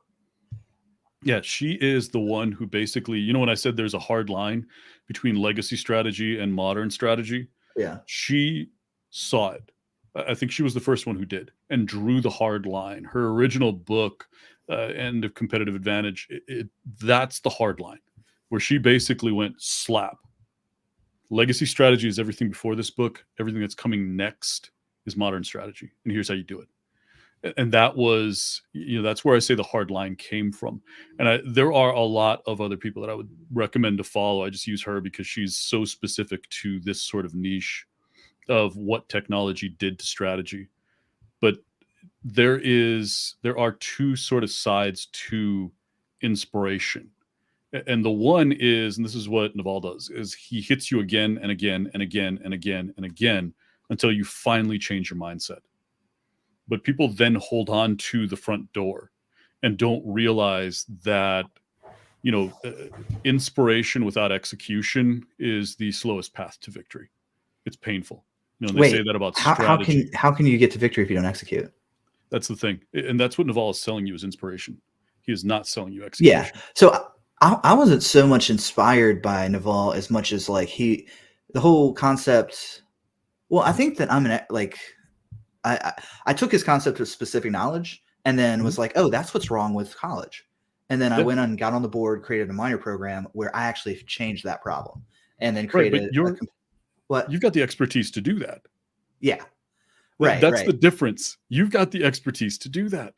Yeah, she is the one who basically, when I said there's a hard line between legacy strategy and modern strategy. Yeah, she saw it. I think she was the first one who did and drew the hard line. Her original book, End of Competitive Advantage, that's the hard line where she basically went slap. Legacy strategy is everything before this book. Everything that's coming next is modern strategy. And here's how you do it. And that was, that's where I say the hard line came from. And there are a lot of other people that I would recommend to follow. I just use her because she's so specific to this sort of niche of what technology did to strategy. But there are two sort of sides to inspiration. And the one is, and this is what Naval does, is he hits you again and again and again and again and again until you finally change your mindset. But people then hold on to the front door and don't realize that, inspiration without execution is the slowest path to victory. It's painful. They say that about strategy. How can you get to victory if you don't execute? That's the thing. And that's what Naval is selling you is inspiration. He is not selling you execution. Yeah. So I wasn't so much inspired by Naval as much as like the whole concept. Well, I think that I took his concept of specific knowledge and then was like, oh, that's what's wrong with college. And then I went on and got on the board, created a minor program where I actually changed that problem and then created. What? You've got the expertise to do that. Yeah. Right. That's the difference. You've got the expertise to do that.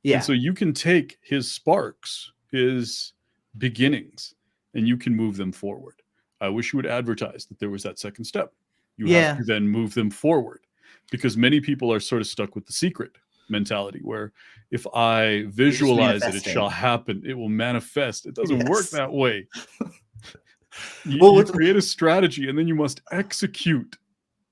Yeah. And so you can take his sparks, his beginnings, and you can move them forward. I wish you would advertise that there was that second step. You have to then move them forward. Because many people are sort of stuck with the secret mentality where if I visualize it shall happen. It will manifest. It doesn't work that way. You create a strategy and then you must execute.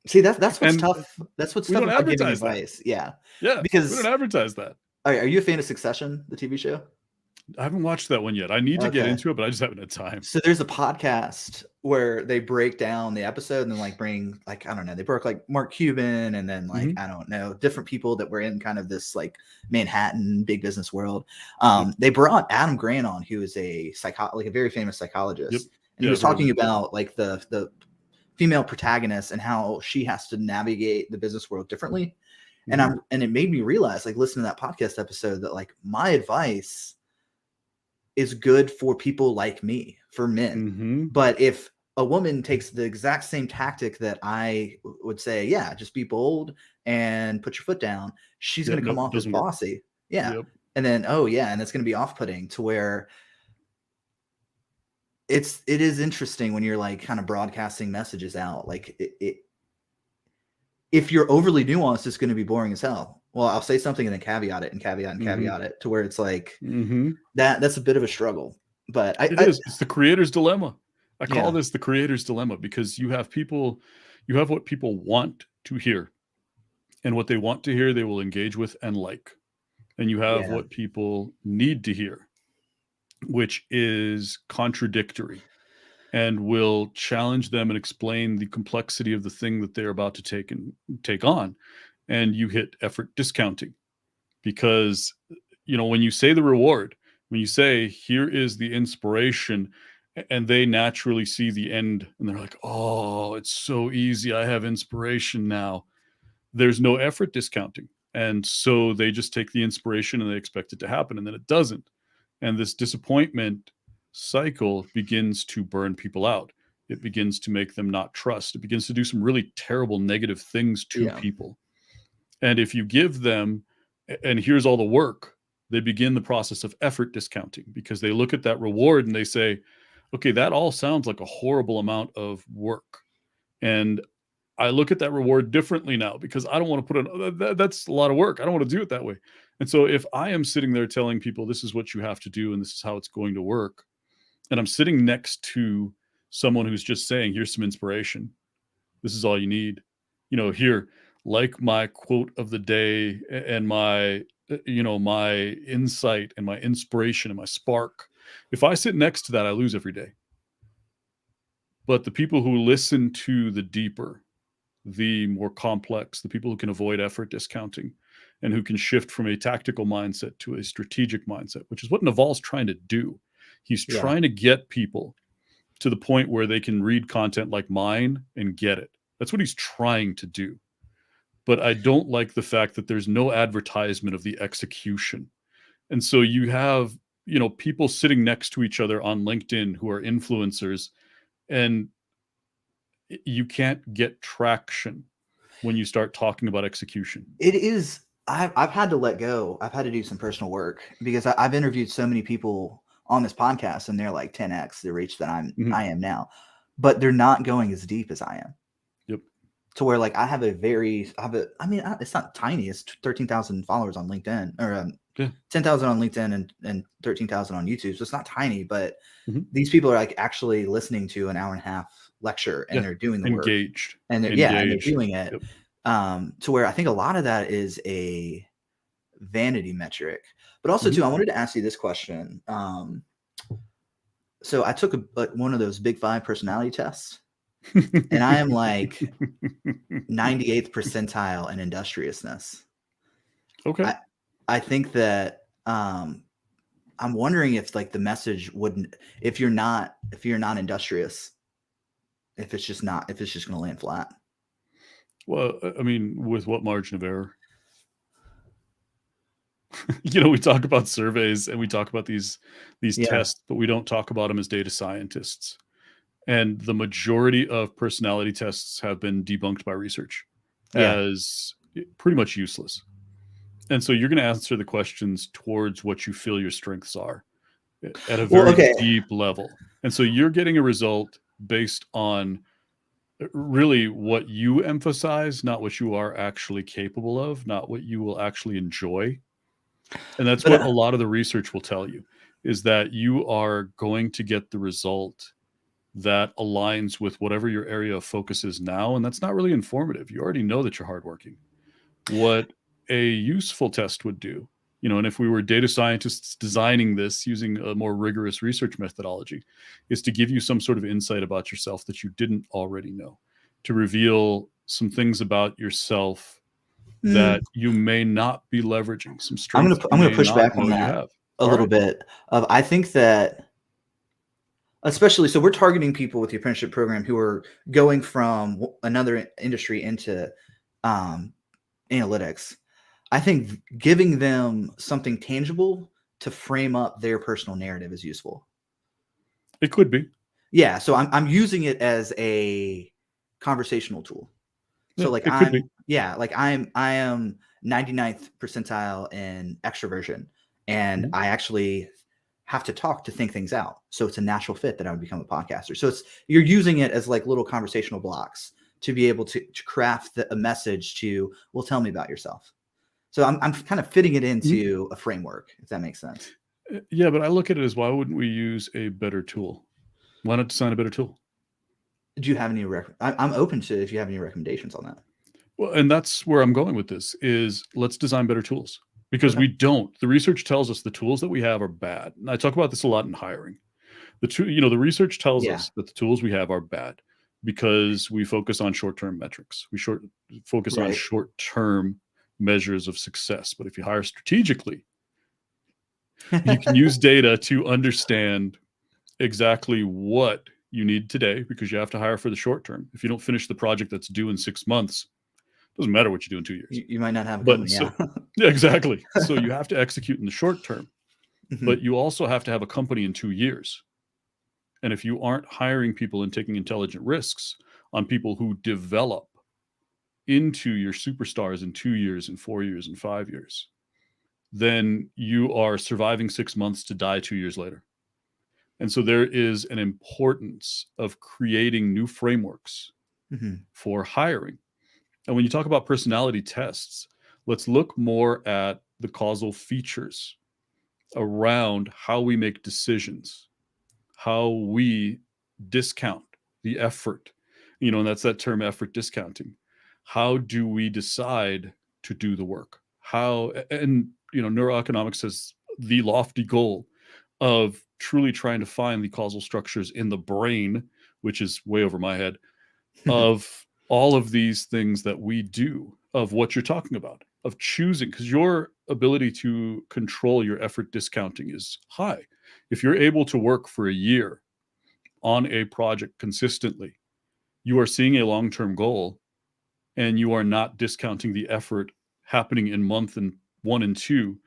See, that's what's tough. That's what's tough about giving advice. Yeah. Yeah. Because we don't advertise that. Are you a fan of Succession, the TV show? I haven't watched that one yet. I need to get Okay. into it, but I just haven't had time. So there's a podcast where they break down the episode and then like bring like, I don't know, they broke like Mark Cuban and then like, I don't know, different people that were in kind of this like Manhattan big business world. Yep. They brought Adam Grant on, who is a like a very famous psychologist. Yep. And he was talking about like the female protagonist and how she has to navigate the business world differently. And it made me realize, like, listening to that podcast episode, that like my advice is good for people like me, for men. But if a woman takes the exact same tactic that I would say, yeah, just be bold and put your foot down, she's going to come off as bossy. Yeah. Yep. And then, oh yeah. And it's going to be off-putting to where it is interesting when you're like kind of broadcasting messages out. Like if you're overly nuanced, it's going to be boring as hell. Well, I'll say something and then caveat it and caveat and caveat it to where it's like that's a bit of a struggle. But it's the creator's dilemma. I call this the creator's dilemma, because you have what people want to hear, and what they want to hear, they will engage with and like. And you have what people need to hear, which is contradictory and will challenge them and explain the complexity of the thing that they're about to take on. And you hit effort discounting, because, when you say the reward, when you say, here is the inspiration, and they naturally see the end and they're like, oh, it's so easy, I have inspiration now. There's no effort discounting. And so they just take the inspiration and they expect it to happen, and then it doesn't. And this disappointment cycle begins to burn people out. It begins to make them not trust. It begins to do some really terrible negative things to people. And if you give them, and here's all the work, they begin the process of effort discounting, because they look at that reward and they say, okay, that all sounds like a horrible amount of work. And I look at that reward differently now, because I don't want to put that's a lot of work. I don't want to do it that way. And so if I am sitting there telling people, this is what you have to do and this is how it's going to work, and I'm sitting next to someone who's just saying, here's some inspiration, this is all you need, here, like my quote of the day and my insight and my inspiration and my spark. If I sit next to that, I lose every day. But the people who listen to the deeper, the more complex, the people who can avoid effort discounting and who can shift from a tactical mindset to a strategic mindset, which is what Naval's trying to do. He's trying to get people to the point where they can read content like mine and get it. That's what he's trying to do. But I don't like the fact that there's no advertisement of the execution. And so you have, people sitting next to each other on LinkedIn who are influencers, and you can't get traction when you start talking about execution. It is. I've had to let go. I've had to do some personal work, because I've interviewed so many people on this podcast, and they're like 10x the reach that I am now, but they're not going as deep as I am. Yep. To where like it's not tiny. It's 13,000 followers on LinkedIn, or 10,000 on LinkedIn and 13,000 on YouTube. So it's not tiny, but these people are like actually listening to an hour and a half lecture, and they're doing the work. And they're doing it. Yep. To where I think a lot of that is a vanity metric, but also too, I wanted to ask you this question. So I took one of those Big 5 personality tests, and I am like 98th percentile in industriousness. Okay. I think that I'm wondering if like the message wouldn't, if you're not industrious, if it's just going to land flat. Well, I mean, with what margin of error? We talk about surveys and we talk about these tests, but we don't talk about them as data scientists. And the majority of personality tests have been debunked by research as pretty much useless. And so you're going to answer the questions towards what you feel your strengths are at a very deep level. And so you're getting a result based on really what you emphasize, not what you are actually capable of, not what you will actually enjoy. And that's what a lot of the research will tell you, is that you are going to get the result that aligns with whatever your area of focus is now. And that's not really informative. You already know that you're hardworking. What a useful test would do And if we were data scientists designing this using a more rigorous research methodology, is to give you some sort of insight about yourself that you didn't already know, to reveal some things about yourself that you may not be leveraging, some strengths you I'm gonna may push not back know on you that have. a All little right. bit. I think that, especially, so we're targeting people with the apprenticeship program who are going from another industry into analytics. I think giving them something tangible to frame up their personal narrative is useful. It could be. Yeah, so I'm using it as a conversational tool. Yeah, So like it could be. I am 99th percentile in extroversion, and Mhm. I actually have to talk to think things out. So it's a natural fit that I would become a podcaster. So you're using it as like little conversational blocks to be able to craft a message to, well, tell me about yourself. So I'm kind of fitting it into a framework, if that makes sense. Yeah, but I look at it as, why wouldn't we use a better tool? Why not design a better tool? Do you have any I'm open to if you have any recommendations on that. Well, and that's where I'm going with this, is let's design better tools, because Okay. we don't. The research tells us the tools that we have are bad. And I talk about this a lot in hiring. The research tells Yeah. us that the tools we have are bad because we focus on short-term metrics. We focus on Right. short-term measures of success. But if you hire strategically, you can use data to understand exactly what you need today, because you have to hire for the short term. If you don't finish the project that's due in 6 months, it doesn't matter what you do in 2 years. You might not have a But company. so Yeah. yeah, exactly. So you have to execute in the short term, Mhm. but you also have to have a company in 2 years. And if you aren't hiring people and taking intelligent risks on people who develop into your superstars in 2 years and 4 years and 5 years, then you are surviving 6 months to die 2 years later. And so there is an importance of creating new frameworks Mhm. for hiring. And when you talk about personality tests, let's look more at the causal features around how we make decisions, how we discount the effort, and that's that term, effort discounting. How do we decide to do the work? Neuroeconomics has the lofty goal of truly trying to find the causal structures in the brain, which is way over my head, of all of these things that we do, of what you're talking about, of choosing, because your ability to control your effort discounting is high. If you're able to work for a year on a project consistently, you are seeing a long-term goal, and you are not discounting the effort happening in month and 1 and 2,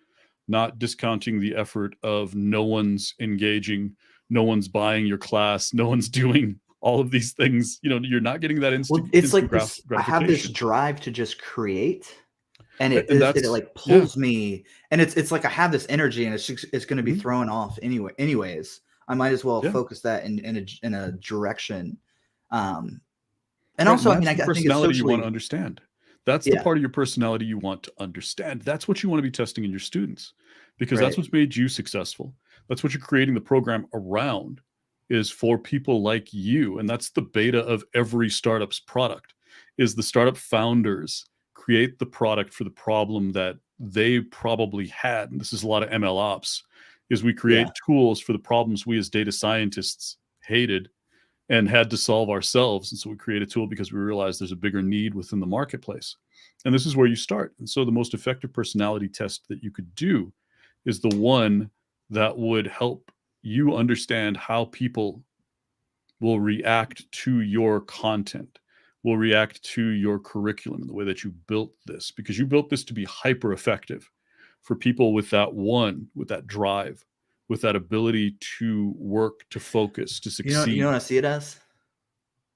not discounting the effort of no one's engaging, no one's buying your class, no one's doing all of these things. You're not getting that Well, instant it's instant like this. I have this gratification. drive to just create, and And it that's, like yeah. pulls me, and it's like I have this energy, and it's going to be Mhm. thrown off anyway. Anyways, I might as well Yeah. focus that in a direction. Um, and Right, and also, I mean, that's the I think it's personality you wanna socially. understand. That's the Yeah. part of your personality you want to understand. That's what you wanna be testing in your students, because that's Right. what's made you successful. That's what you're creating the program around, is for people like you, and that's the beta of every startup's product, is the startup founders create the product for the problem that they probably had, and this is a lot of ML ops, is we Yeah. create tools for the problems we as data scientists hated and had to solve ourselves. And so we create a tool because we realized there's a bigger need within the marketplace. And this is where you start. And so the most effective personality test that you could do is the one that would help you understand how people will react to your content, will react to your curriculum, and the way that you built this, because you built this to be hyper effective for people with that drive, with that ability to work, to focus, to You know succeed. what I see it as?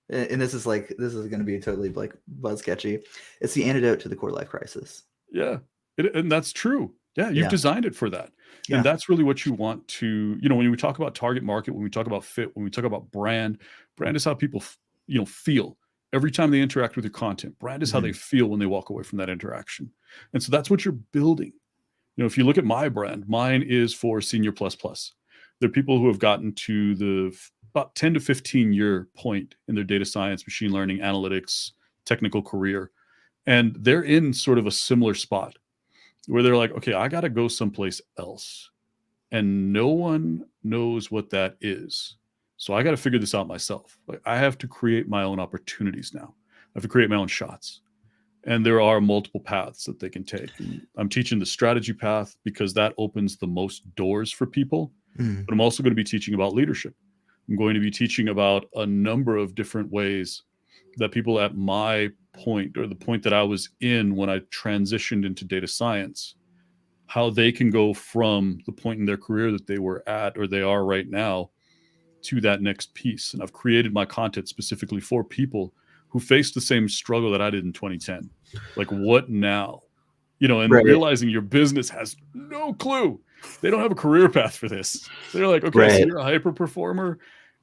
And this is going to be totally like buzz catchy. It's the antidote to the core life crisis. Yeah, and that's true. Yeah, you've Yeah. designed it for that, and Yeah. that's really what you want to. When we talk about target market, when we talk about fit, when we talk about brand is how people feel every time they interact with your content. Brand is how they Mhm. feel when they walk away from that interaction, and so that's what you're building. If you look at my brand, mine is for senior plus plus. They're people who have gotten to the about 10 to 15-year point in their data science, machine learning, analytics, technical career, and they're in sort of a similar spot. where they're like, okay, I got to go someplace else. And no one knows what that is. So I got to figure this out myself. Like, I have to create my own opportunities now. I have to create my own shots. And there are multiple paths that they can take. And I'm teaching the strategy path because that opens the most doors for people. But I'm also going to be teaching about leadership. I'm going to be teaching about a number of different ways that people at my point, or the point that I was in when I transitioned into data science, how they can go from the point in their career that they were at, or they are right now, to that next piece. And I've created my content specifically for people who faced the same struggle that I did in 2010. Like, what now? And Right. realizing your business has no clue. They don't have a career path for this. They're like, okay, so Right. you're a hyper performer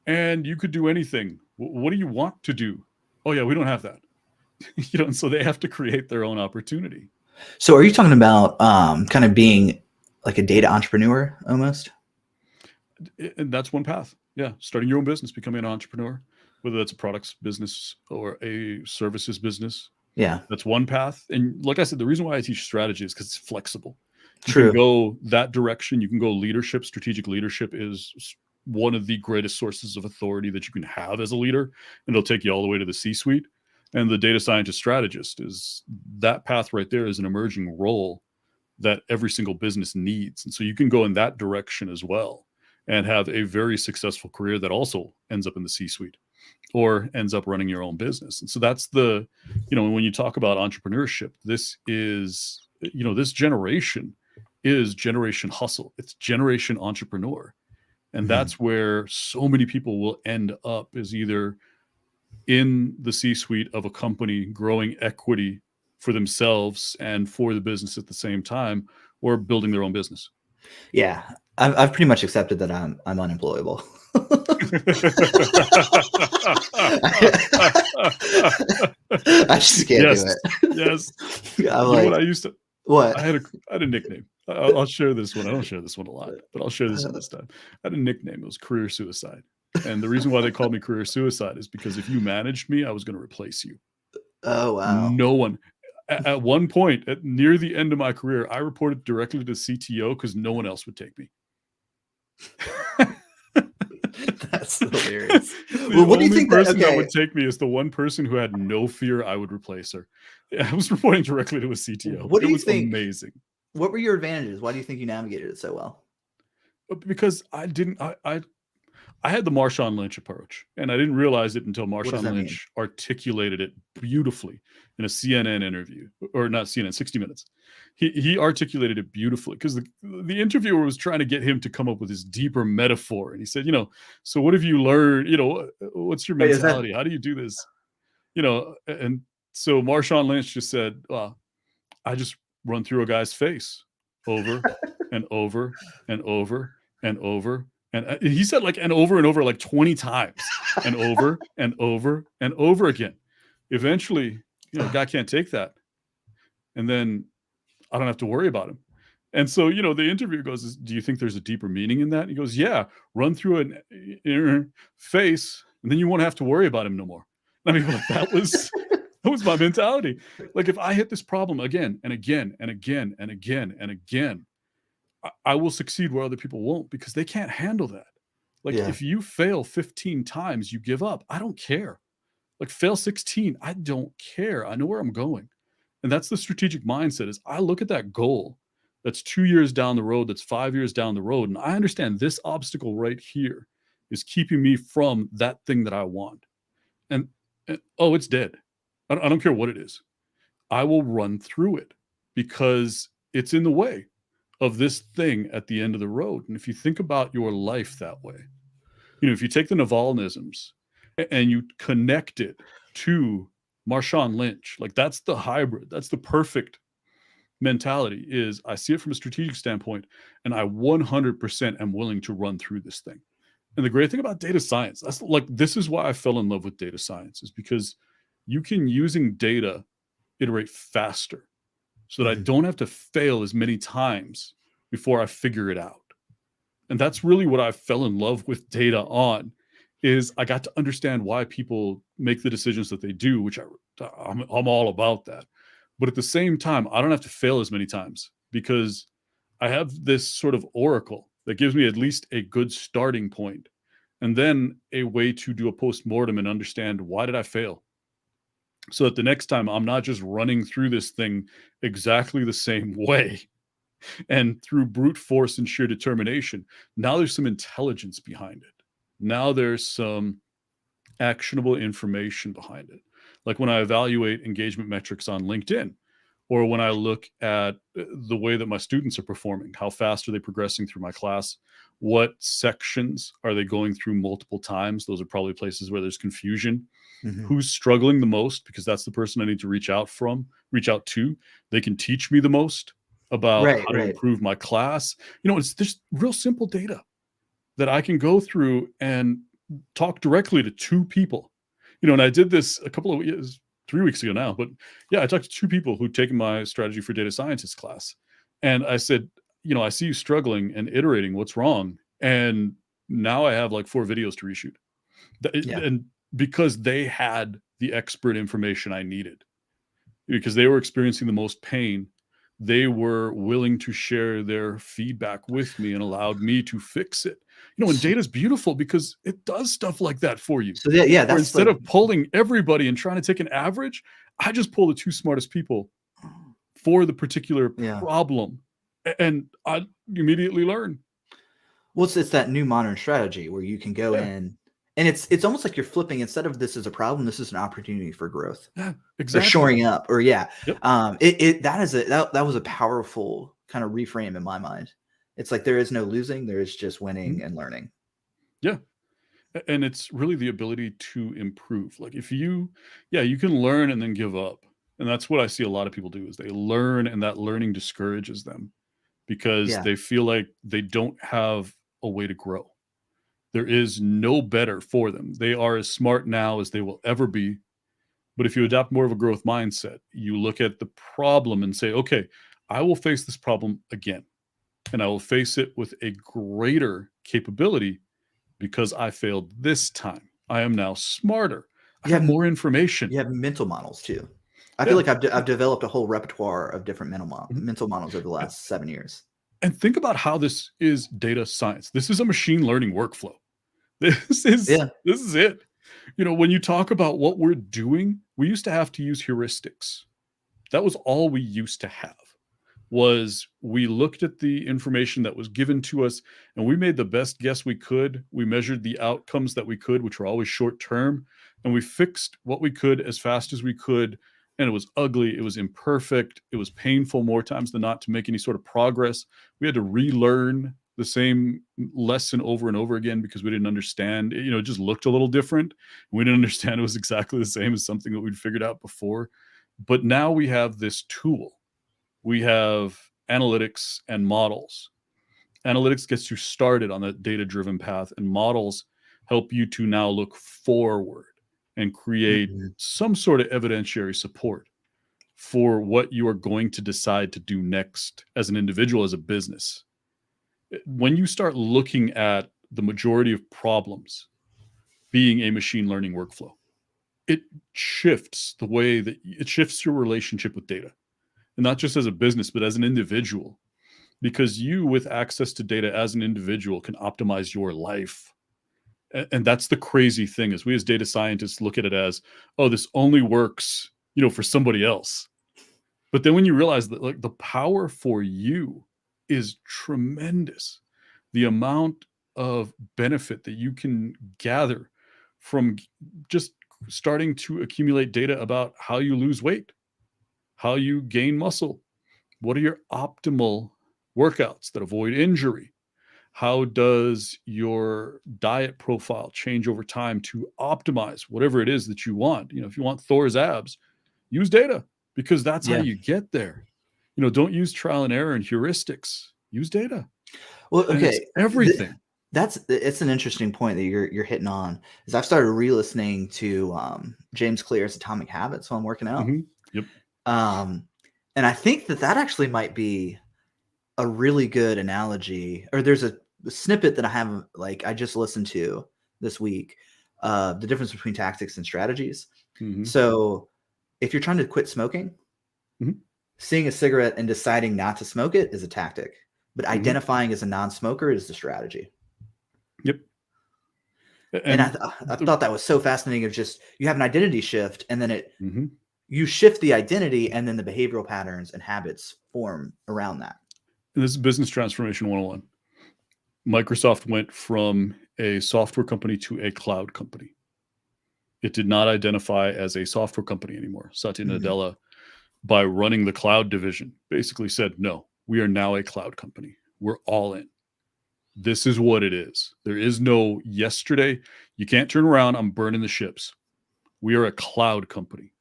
and you could do anything. What do you want to do? Oh yeah, we don't have that. And so they have to create their own opportunity. So are you talking about kind of being like a data entrepreneur almost? And that's one path. Yeah. Starting your own business, becoming an entrepreneur, whether that's a products business or a services business. Yeah. That's one path. And like I said, the reason why I teach strategy is because it's flexible. You True. can go that direction. You can go leadership. Strategic leadership is one of the greatest sources of authority that you can have as a leader. And it'll take you all the way to the C-suite. And the data scientist strategist is that path right there, is an emerging role that every single business needs. And so you can go in that direction as well and have a very successful career that also ends up in the C-suite or ends up running your own business. And so that's the, when you talk about entrepreneurship, this is, this generation is generation hustle. It's generation entrepreneur. And that's where so many people will end up, is either in the C-suite of a company, growing equity for themselves and for the business at the same time, or building their own business. Yeah. I've pretty much accepted that I'm unemployable. I just can't do it. Yes. I'm like, What I used to, what? I had a nickname. I'll share this one. I don't share this one a lot, but I'll share this one this time. I had a nickname. It was Career Suicide. And the reason why they called me Career Suicide is because if you managed me, I was going to replace you. Oh, wow. No one. At one point, near the end of my career, I reported directly to the CTO because no one else would take me. That's hilarious. Well, what do you think that would take me is the one person who had no fear I would replace her. I was reporting directly to a CTO. What do you think? Amazing. What were your advantages? Why do you think you navigated it so well? Because I didn't. I had the Marshawn Lynch approach, and I didn't realize it until Marshawn Lynch articulated it beautifully in a CNN interview, or not CNN, 60 Minutes. He articulated it beautifully because the interviewer was trying to get him to come up with this deeper metaphor. And he said, so what have you learned? What's your mentality? How do you do this? And so Marshawn Lynch just said, I just run through a guy's face over and over and over and over. And he said and over and over, like 20 times, and over and over and over again. Eventually, the guy can't take that. And then I don't have to worry about him. And so, the interviewer goes, do you think there's a deeper meaning in that? And he goes, yeah, run through an inner face, and then you won't have to worry about him no more. I mean, that was my mentality. Like, if I hit this problem again and again and again and again and again, I will succeed where other people won't, because they can't handle that. If you fail 15 times, you give up. I don't care. Fail 16, I don't care. I know where I'm going. And that's the strategic mindset, is I look at that goal that's 2 years down the road, that's 5 years down the road. And I understand this obstacle right here is keeping me from that thing that I want. And it's dead. I don't care what it is. I will run through it because it's in the way of this thing at the end of the road. And if you think about your life that way, if you take the Navalnisms and you connect it to Marshawn Lynch, that's the hybrid, that's the perfect mentality. Is I see it from a strategic standpoint, and I 100% am willing to run through this thing. And the great thing about data science, this is why I fell in love with data science, is because you can, using data, iterate faster, so that I don't have to fail as many times before I figure it out. And that's really what I fell in love with data on, is I got to understand why people make the decisions that they do, which I'm all about that. But at the same time, I don't have to fail as many times because I have this sort of oracle that gives me at least a good starting point, and then a way to do a post-mortem and understand, why did I fail? So that the next time I'm not just running through this thing exactly the same way and through brute force and sheer determination. Now there's some intelligence behind it. Now there's some actionable information behind it. Like when I evaluate engagement metrics on LinkedIn, or when I look at the way that my students are performing, how fast are they progressing through my class? What sections are they going through multiple times? Those are probably places where there's confusion. Mhm. Who's struggling the most? Because that's the person I need to reach out to. They can teach me the most about Right, how to right. improve my class. It's just real simple data that I can go through and talk directly to two people. And I did this a couple of years, 3 weeks ago now, but yeah, I talked to two people who'd taken my strategy for data scientist class. And I said, I see you struggling and iterating. What's wrong? And now I have like 4 videos to reshoot. Yeah. And because they had the expert information I needed, because they were experiencing the most pain, they were willing to share their feedback with me and allowed me to fix it. And So, data is beautiful because it does stuff like that for you. so yeah, Where that's instead like, of pulling everybody and trying to take an average, I just pull the 2 smartest people for the particular yeah. problem, and I immediately learn. Well, it's that new modern strategy where you can go Yeah, in, and it's almost like you're flipping, instead of this is a problem, this is an opportunity for growth yeah, or exactly. shoring up, or yeah. Yep. That was a powerful kind of reframe in my mind. It's like there is no losing, there is just winning Mhm. and learning. Yeah. And it's really the ability to improve. Like if you yeah, you can learn and then give up. And that's what I see a lot of people do, is they learn and that learning discourages them because Yeah. they feel like they don't have a way to grow. There is no better for them. They are as smart now as they will ever be. But if you adopt more of a growth mindset, you look at the problem and say, okay, I will face this problem again, and I will face it with a greater capability because I failed this time. I am now smarter. I You got have more information. you have mental models too. I feel Yeah. like I've developed a whole repertoire of different Mhm. mental models over the last 7 years. And think about how this is data science. This is a machine learning workflow. This is it. When you talk about what we're doing, we used to have to use heuristics. That was all we used to have. Was we looked at the information that was given to us and we made the best guess we could. We measured the outcomes that we could, which were always short term, and we fixed what we could as fast as we could. And it was ugly, it was imperfect, it was painful more times than not to make any sort of progress. We had to relearn the same lesson over and over again because we didn't understand. It just looked a little different. We didn't understand it was exactly the same as something that we'd figured out before. But now we have this tool. We have analytics and models. Analytics gets you started on that data driven path, and models help you to now look forward and create Mhm. some sort of evidentiary support for what you are going to decide to do next as an individual, as a business. When you start looking at the majority of problems being a machine learning workflow, it shifts the way that it shifts your relationship with data, and not just as a business, but as an individual, because you, with access to data as an individual, can optimize your life. And that's the crazy thing, is we as data scientists look at it as, oh, this only works for somebody else. But then when you realize that, like, the power for you is tremendous, the amount of benefit that you can gather from just starting to accumulate data about how you lose weight, how you gain muscle, what are your optimal workouts that avoid injury? How does your diet profile change over time to optimize whatever it is that you want? If you want Thor's abs, use data, because that's how Yeah. you get there. Don't use trial and error and heuristics. Use data, Well, and it's okay. everything. It's an interesting point that you're hitting on. Is I've started re-listening to James Clear's Atomic Habits while I'm working out, Yep. um, and I think that actually might be a really good analogy. Or there's a snippet that I just listened to this week, the difference between tactics and strategies. hmm So if you're trying to quit smoking, hmm seeing a cigarette and deciding not to smoke it is a tactic, but Mhm. identifying as a non-smoker is the strategy. Yep. And I the thought that was so fascinating of just you have an identity shift and then Mhm. you shift the identity and then the behavioral patterns and habits form around that. And this is business transformation 101. Microsoft went from a software company to a cloud company. It did not identify as a software company anymore. Satya Nadella, by running the cloud division, basically said, no, we are now a cloud company. We're all in. This is what it is. There is no yesterday. You can't turn around. I'm burning the ships. We are a cloud company.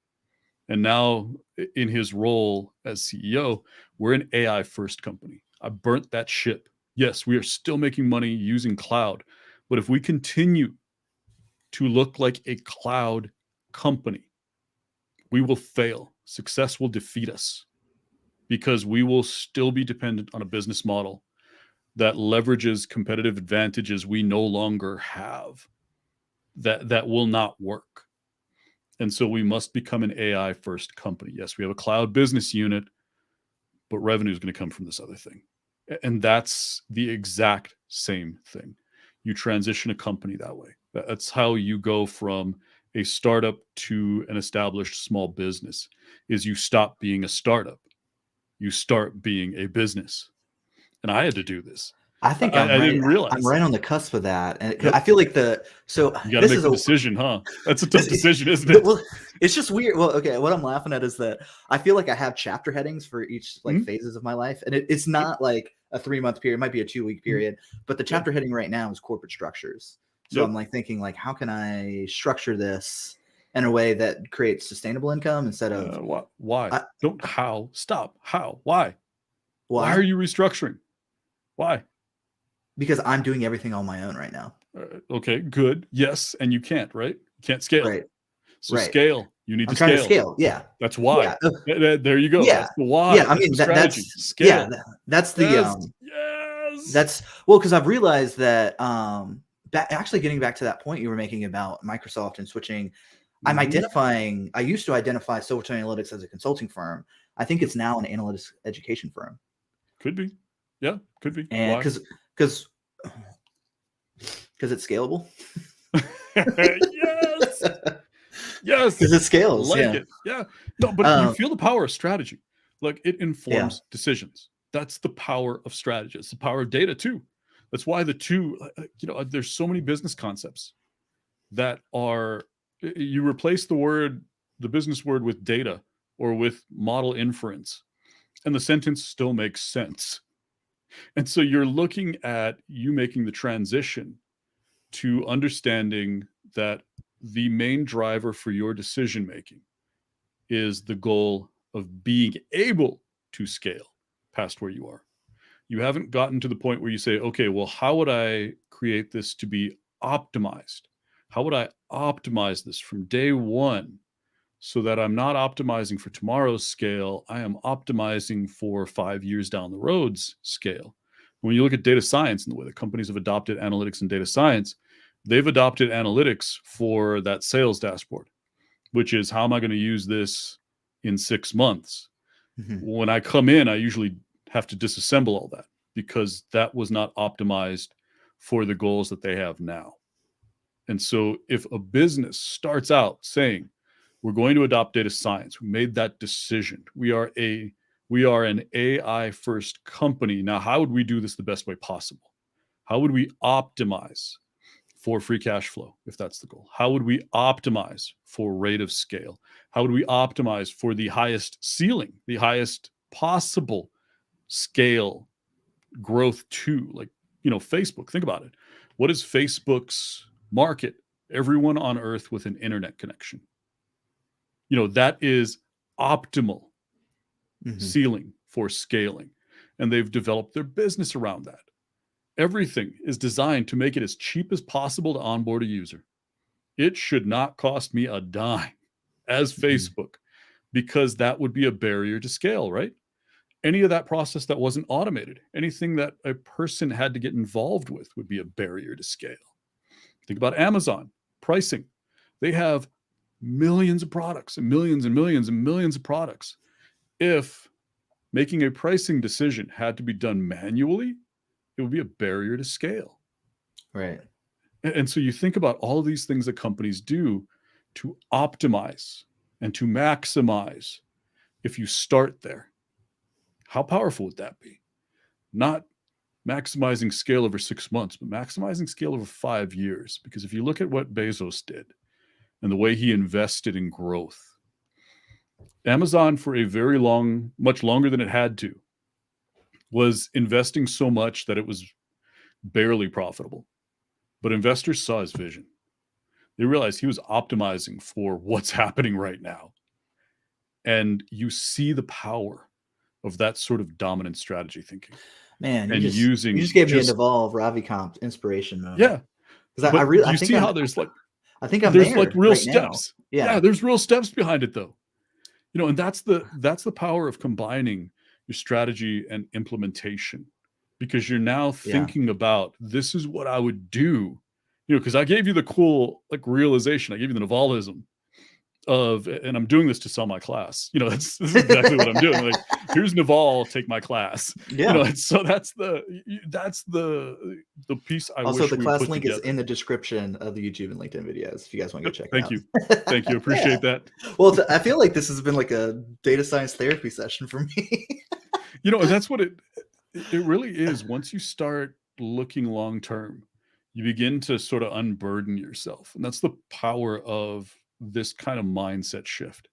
And now, in his role as CEO, we're an AI first company. I burnt that ship. Yes, we are still making money using cloud. But if we continue to look like a cloud company, we will fail. Success will defeat us because we will still be dependent on a business model that leverages competitive advantages we no longer have. That will not work. And so we must become an AI first company. Yes, we have a cloud business unit, but revenue is going to come from this other thing. And that's the exact same thing. You transition a company that way. That's how you go from a startup to an established small business, is you stop being a startup. You start being a business. And I had to do this. I think I didn't I'm realize. right on the cusp of that, and Yep. I feel like so You got to this make is the a decision, huh? That's a tough this, decision, isn't it? well, it's just weird. Well, okay, what I'm laughing at is that I feel like I have chapter headings for each like Mhm. phases of my life, and it's Yep. not like a 3-month period, it might be a 2-week Mhm. period, but the Yeah. chapter heading right now is corporate structures. So Yep. I'm like thinking like, how can I structure this in a way that creates sustainable income instead of Why? I, Don't how. Stop. How? Why? Why are why? you restructuring? Why? Because I'm doing everything on my own right now. Okay, good. Yes, and you can't, right? You can't scale. Right. So Right. scale. You need I'm to trying to scale. scale. Yeah. That's why. Yeah. There you go. Yeah. That's the why. Yeah. I That's mean the strategy. yeah, Scale. that's the Yes. Yes. that's well, because I've realized that actually getting back to that point you were making about Microsoft and switching, Mhm. I used to identify Silverton Analytics as a consulting firm. I think Yep. it's now an analytics education firm. Could be. Yeah, could be. And Why? because it's scalable. Yes. Because Yes. it scales. Like Yeah. it. Yeah. No, but you Um, feel the power of strategy. Like it yeah. informs decisions. That's the power of strategy. It's the power of data too. That's why the two, there's so many business concepts that are, you replace the business word with data or with model inference, and the sentence still makes sense. And so you're looking at you making the transition to understanding that the main driver for your decision making is the goal of being able to scale past where you are. You haven't gotten to the point where you say, okay, well, how would I create this to be optimized? How would I optimize this from day one so that I'm not optimizing for tomorrow's scale? I am optimizing for 5 years down the road's scale. When you look at data science and the way the companies have adopted analytics and data science, they've adopted analytics for that sales dashboard, which is how am I going to use this in 6 months? Mhm. When I come in, I usually have to disassemble all that because that was not optimized for the goals that they have now. And so if a business starts out saying, we're going to adopt data science, we made that decision. We are an AI first company. Now, how would we do this the best way possible? How would we optimize for free cash flow, if that's the goal? How would we optimize for rate of scale? How would we optimize for the highest ceiling, the highest possible scale growth to, like, Facebook? Think about it. What is Facebook's market? Everyone on earth with an internet connection. That is optimal Mhm. ceiling for scaling. And they've developed their business around that. Everything is designed to make it as cheap as possible to onboard a user. It should not cost me a dime as Mhm. Facebook, because that would be a barrier to scale, right? Any of that process that wasn't automated, anything that a person had to get involved with would be a barrier to scale. Think about Amazon pricing. They have millions of products and millions and millions and millions of products. If making a pricing decision had to be done manually, it would be a barrier to scale. Right. And so you think about all of these things that companies do to optimize and to maximize. If you start there, how powerful would that be? Not maximizing scale over 6 months, but maximizing scale over 5 years. Because if you look at what Bezos did and the way he invested in growth, Amazon for a very long, much longer than it had to, was investing so much that it was barely profitable. But investors saw his vision. They realized he was optimizing for what's happening right now. And you see the power of that sort of dominant strategy thinking. Man, And you using just gave me a just Naval Ravikant inspiration moment. yeah. Because But do I you think see how there's like I think I'm there's like there real right now. steps? Yeah. Yeah, there's real steps behind it though. You know, and that's the power of combining your strategy and implementation, because you're now Yeah. thinking about, this is what I would do. You know, because I gave you the cool like realization. I gave you the Navalism of, and I'm doing this to sell my class. You know, this is exactly what I'm doing. Like, here's Naval, take my class. Yeah. You know, and so that's the piece I Also, wish the we class put link together. is in the description of the YouTube and LinkedIn videos if you guys want to go check it Thank out. you. Thank you. Appreciate that. Well, I feel like this has been like a data science therapy session for me. You know, and that's what it really is. Once you start looking long term, you begin to sort of unburden yourself. And that's the power of this kind of mindset shift,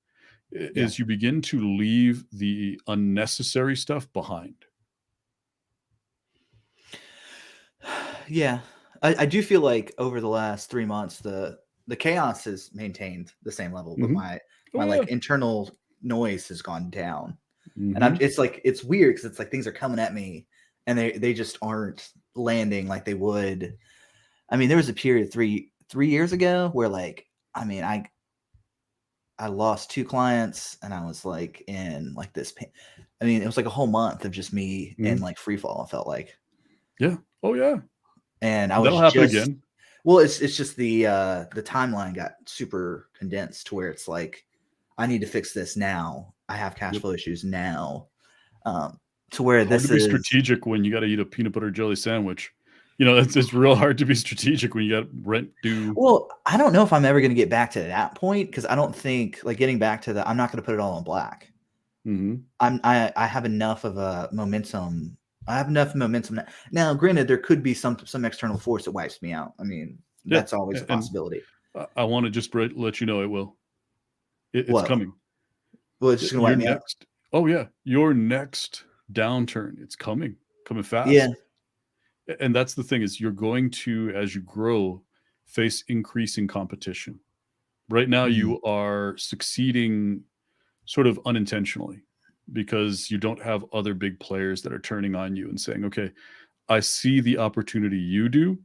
is you begin to leave the unnecessary stuff behind. Yeah. I do feel like over the last 3 months, the chaos has maintained the same level, but my like internal noise has gone down. And it's like, it's weird because it's like things are coming at me and they just aren't landing like they would. I mean, there was a period 3 years ago where like, I mean, I lost 2 clients and I was like in like this pain. I mean, it was like a whole month of just me in like free fall, I felt like. Yeah. Oh yeah. And I That'll was happen just again. well, it's just the timeline got super condensed to where it's like, I need to fix this now. I have cash flow issues now. To where Hard this to be is strategic when you got to eat a peanut butter jelly sandwich. You know, it's real hard to be strategic when you got rent due. Well, I don't know if I'm ever going to get back to that point, because I don't think like getting back to that, I'm not going to put it all on black. I have enough of a momentum. I have enough momentum now. Granted, there could be some external force that wipes me out. I mean, that's always a possibility. I want to just let you know it will. It's What? coming. Well, it's just going to wipe me out. Oh yeah, your next downturn. It's coming fast. Yeah. And that's the thing, is you're going to, as you grow, face increasing competition. Right now, you are succeeding sort of unintentionally because you don't have other big players that are turning on you and saying, okay, I see the opportunity you do,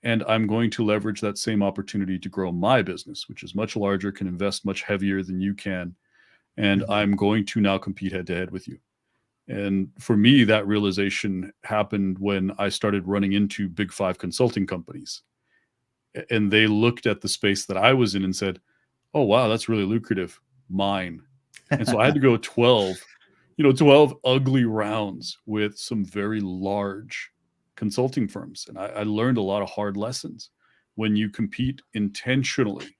and I'm going to leverage that same opportunity to grow my business, which is much larger, can invest much heavier than you can. And I'm going to now compete head to head with you. And for me, that realization happened when I started running into big 5 consulting companies. And they looked at the space that I was in and said, oh, wow, that's really lucrative. Mine. And so I had to go 12 ugly rounds with some very large consulting firms. And I learned a lot of hard lessons. When you compete intentionally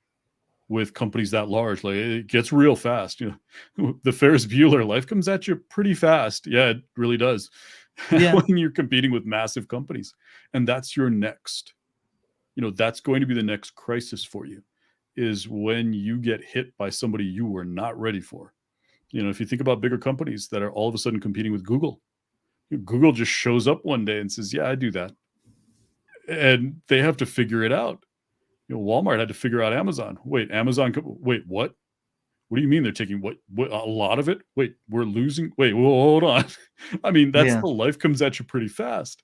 with companies that large, like, it gets real fast. You know, the Ferris Bueller, life comes at you pretty fast. Yeah, it really does. Yeah. When you're competing with massive companies. And that's your next, that's going to be the next crisis for you, is when you get hit by somebody you were not ready for. If you think about bigger companies that are all of a sudden competing with Google, Google just shows up one day and says, yeah, I do that. And they have to figure it out. Walmart had to figure out Amazon. Wait, wait, what? What do you mean they're taking what a lot of it? Wait, we're losing. Wait, well, hold on. I mean, that's the life comes at you pretty fast.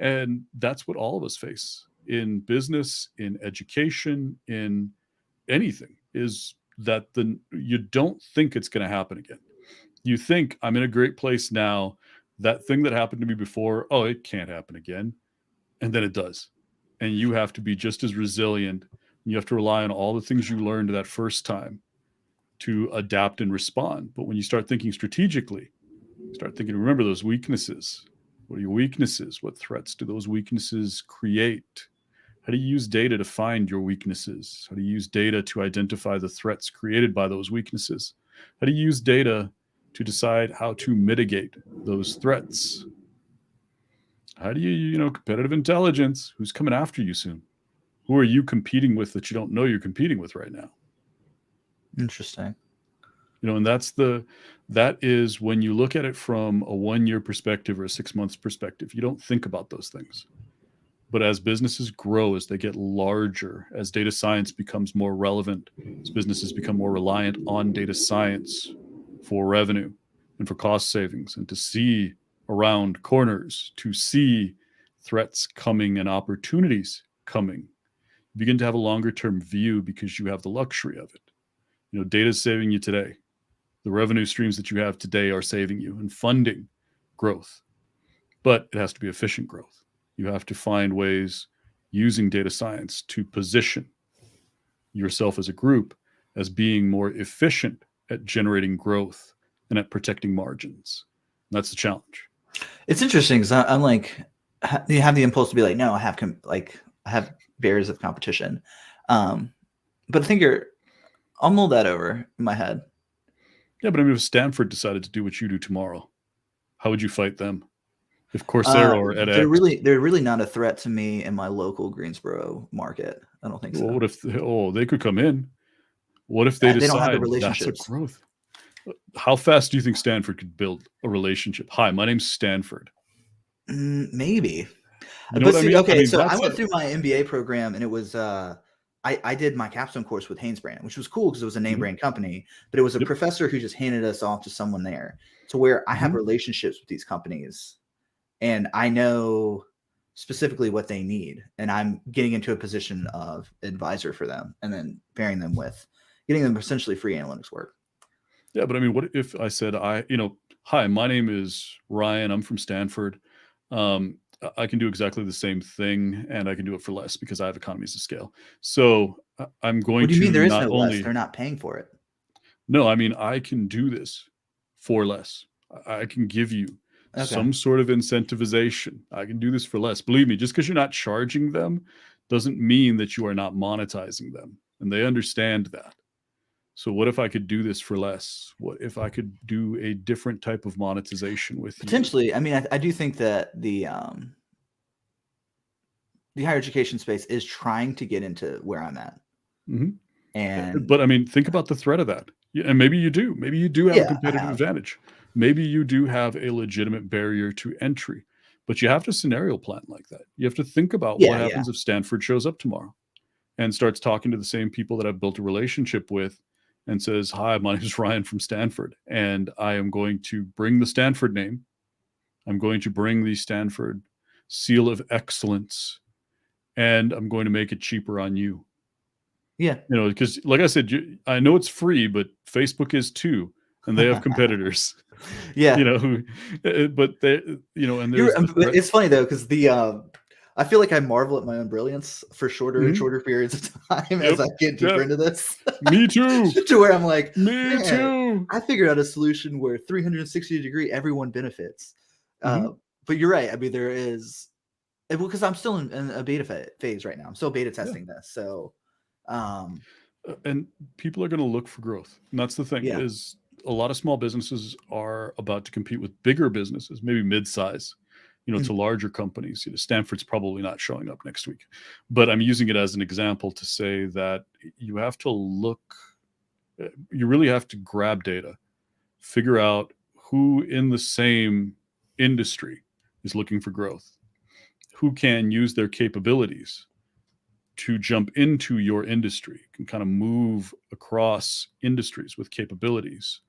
And that's what all of us face in business, in education, in anything, is that you don't think it's going to happen again. You think, I'm in a great place now. That thing that happened to me before, oh, it can't happen again. And then it does. And you have to be just as resilient. You have to rely on all the things you learned that first time to adapt and respond. But when you start thinking strategically, Start thinking, remember those weaknesses. What are your weaknesses? What threats do those weaknesses create? How do you use data to find your weaknesses? How do you use data to identify the threats created by those weaknesses? How do you use data to decide how to mitigate those threats? How do you, competitive intelligence, who's coming after you soon? Who are you competing with that you don't know you're competing with right now? Interesting. And that is when you look at it from a 1-year perspective or a 6 months perspective, you don't think about those things. But as businesses grow, as they get larger, as data science becomes more relevant, as businesses become more reliant on data science for revenue and for cost savings, and to see around corners, to see threats coming and opportunities coming, you begin to have a longer term view because you have the luxury of it. Data is saving you today. The revenue streams that you have today are saving you and funding growth, but it has to be efficient growth. You have to find ways using data science to position yourself as a group as being more efficient at generating growth and at protecting margins. And that's the challenge. It's interesting because I'm like, you have the impulse to be like, no, I have barriers of competition. But I think I'll mull that over in my head. Yeah, but if Stanford decided to do what you do tomorrow, how would you fight them? If Coursera or edX, they're really not a threat to me in my local Greensboro market. I don't think so. Well, what if they could come in? What if they decide don't have the that's a relationships. growth? How fast do you think Stanford could build a relationship? Hi, my name's Stanford. Maybe. You know what I mean? Okay, so I went through my MBA program, and it was I did my capstone course with Hanesbrand, which was cool because it was a name brand company, but it was a professor who just handed us off to someone there, to where I have relationships with these companies, and I know specifically what they need, and I'm getting into a position of advisor for them, and then pairing them with getting them essentially free analytics work. Yeah, but what if I said, hi, my name is Ryan. I'm from Stanford. I can do exactly the same thing, and I can do it for less because I have economies of scale. So I'm going to. What do you mean there is no less? They're not paying for it. No, I can do this for less. I can give you some sort of incentivization. I can do this for less. Believe me, just because you're not charging them doesn't mean that you are not monetizing them. And they understand that. So what if I could do this for less? What if I could do a different type of monetization with potentially you? I do think that the higher education space is trying to get into where I'm at. But think about the threat of that. And maybe you do have a competitive advantage. Maybe you do have a legitimate barrier to entry, but you have to scenario plan like that. You have to think about what happens if Stanford shows up tomorrow and starts talking to the same people that I've built a relationship with and says, hi, my name is Ryan from Stanford, and I am going to bring the Stanford name. I'm going to bring the Stanford seal of excellence, and I'm going to make it cheaper on you. Yeah. Because like I said, I know it's free, but Facebook is too, and they have competitors. But they, and it's funny though, because I feel like I marvel at my own brilliance for shorter and shorter periods of time as I get deeper into this. Me too. To where I'm like, me too. I figured out a solution where 360-degree everyone benefits. But you're right. There is, because I'm still in a beta phase right now. I'm still beta testing this. So, and people are going to look for growth. And that's the thing is a lot of small businesses are about to compete with bigger businesses, maybe mid-size, to larger companies. Stanford's probably not showing up next week, but I'm using it as an example to say that you have to you really have to grab data, figure out who in the same industry is looking for growth, who can use their capabilities to jump into your industry, can kind of move across industries with capabilities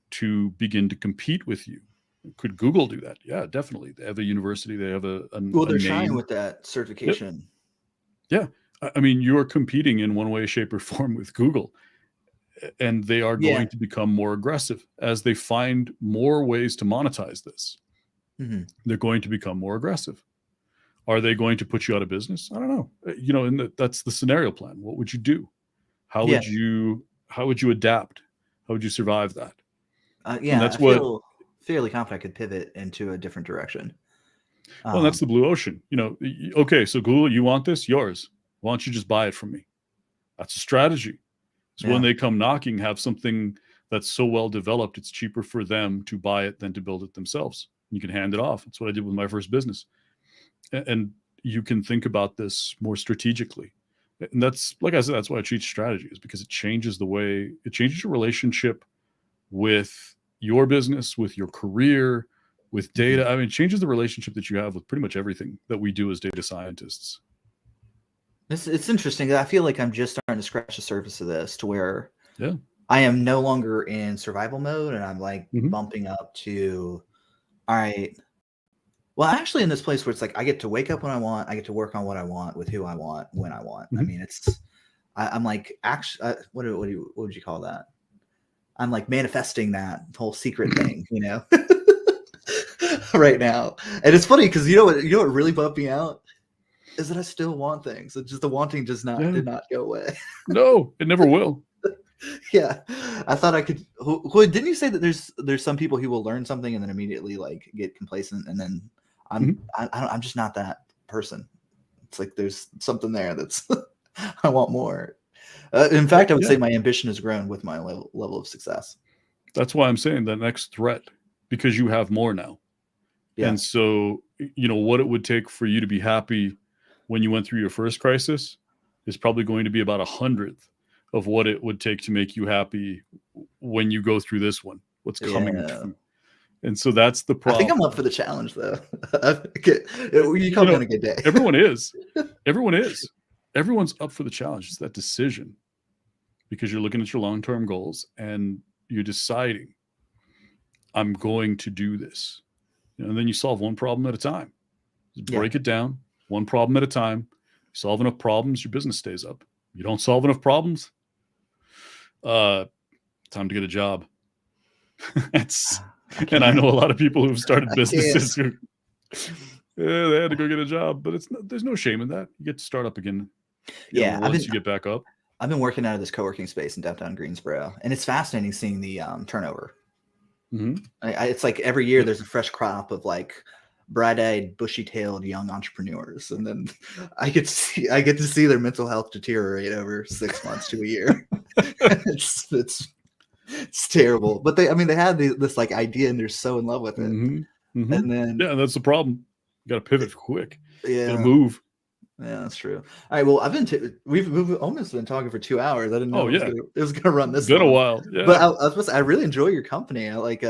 to begin to compete with you. Could Google do that? Yeah, definitely. They have a university. They have a they're trying with that certification. Yep. Yeah. You're competing in one way, shape, or form with Google, and they are going to become more aggressive as they find more ways to monetize this. They're going to become more aggressive. Are they going to put you out of business? I don't know. And that's the scenario plan. What would you do? How would you adapt? How would you survive that? And that's I feel fairly confident I could pivot into a different direction. Well, that's the blue ocean. Okay, so Google, you want this? Yours. Why don't you just buy it from me? That's a strategy. So when they come knocking, have something that's so well developed, it's cheaper for them to buy it than to build it themselves. You can hand it off. That's what I did with my first business. And you can think about this more strategically. And that's, like I said, that's why I teach strategy, is because it changes your relationship with your business, with your career, with data. I mean, it changes the relationship that you have with pretty much everything that we do as data scientists. It's interesting. I feel like I'm just starting to scratch the surface of this, to where I am no longer in survival mode, and I'm like bumping up to, all right, well, actually in this place where it's like I get to wake up when I want, I get to work on what I want with who I want when I want. I mean, I'm like, actually, what would you call that? I'm like manifesting that whole secret thing, right now. And it's funny because you know what really bumped me out is that I still want things. It's just the wanting did not go away. No, it never will. Yeah, I thought I could. Didn't you say that there's some people who will learn something and then immediately like get complacent, and then I'm just not that person. It's like there's something there that's I want more. In fact, I would say my ambition has grown with my level of success. That's why I'm saying the next threat, because you have more now. Yeah. And so, what it would take for you to be happy when you went through your first crisis is probably going to be about 100th of what it would take to make you happy when you go through this one, what's coming through. And so that's the problem. I think I'm up for the challenge, though. You call me on a good day. Everyone is. Everyone's up for the challenge. It's that decision, because you're looking at your long-term goals and you're deciding, I'm going to do this. And then you solve one problem at a time. Just break it down, one problem at a time. You solve enough problems, your business stays up. You don't solve enough problems, time to get a job. And I know a lot of people who've started businesses who they had to go get a job, but there's no shame in that. You get to start up again. Once you get back up. I've been working out of this co-working space in downtown Greensboro, and it's fascinating seeing the turnover. It's like every year there's a fresh crop of like bright-eyed, bushy-tailed young entrepreneurs, and then I get to see their mental health deteriorate over 6 months to a year. It's terrible, but they had this like idea, and they're so in love with it. And then that's the problem. You got to pivot quick. Yeah, move. Yeah, that's true. All right. Well, we've almost been talking for 2 hours. I didn't know it was gonna run this. It's been a while. Yeah. But I really enjoy your company. I like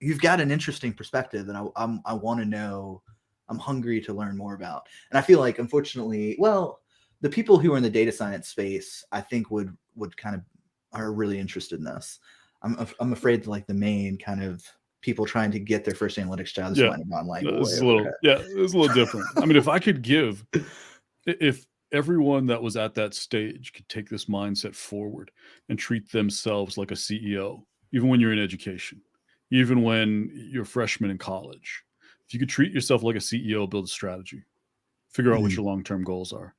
you've got an interesting perspective, and I want to know. I'm hungry to learn more about. And I feel like, unfortunately, the people who are in the data science space, I think would kind of are really interested in this. I'm afraid like the main kind of people trying to get their first analytics job might have gone like it's a little different. I mean, if everyone that was at that stage could take this mindset forward and treat themselves like a CEO, even when you're in education, even when you're a freshman in college, if you could treat yourself like a CEO, build a strategy, figure out what your long-term goals are,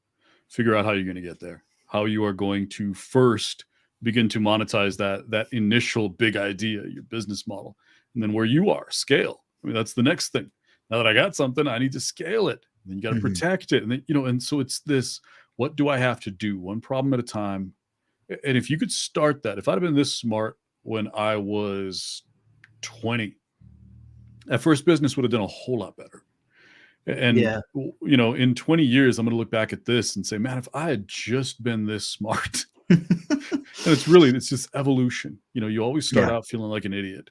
figure out how you're going to get there, how you are going to first begin to monetize that initial big idea, your business model, and then where you are, scale. I mean, that's the next thing. Now that I got something, I need to scale it. And then you got to protect it. And then, and so it's this, what do I have to do? One problem at a time. And if you could start that, if I'd have been this smart when I was 20, that first business would have done a whole lot better. And, in 20 years, I'm going to look back at this and say, man, if I had just been this smart. And it's just evolution. You always start out feeling like an idiot,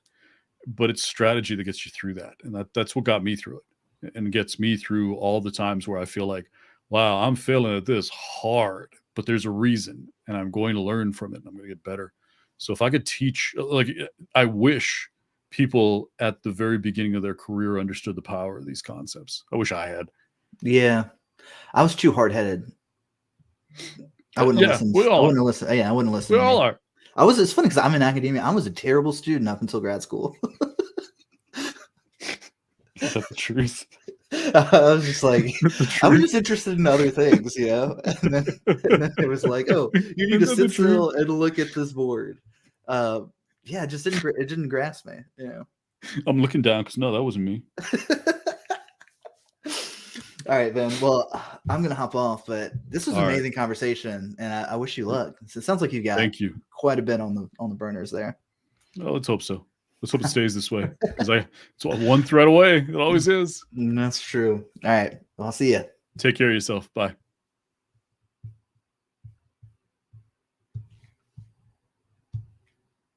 but it's strategy that gets you through that. And that's what got me through it, and gets me through all the times where I feel like, wow, I'm failing at this hard, but there's a reason, and I'm going to learn from it, and I'm going to get better. So if I could teach, I wish people at the very beginning of their career understood the power of these concepts. I wish I had. Yeah. I was too hard-headed. I wouldn't have listened. I wouldn't listen. Yeah, I wouldn't listen. We all are. It's funny because I'm in academia. I was a terrible student up until grad school. Is that the truth? I was just like, I was just interested in other things, And then it was like, oh, you need to sit still and look at this board. It just didn't grasp me, I'm looking down because no, that wasn't me. All right, Ben. Well, I'm gonna hop off, but this was an All right. amazing conversation, and I wish you luck. So it sounds like you got Thank you. quite a bit on the burners there. Oh, let's hope so. Let's hope it stays this way because it's one thread away. It always is. That's true. All right. Well, I'll see you. Take care of yourself. Bye.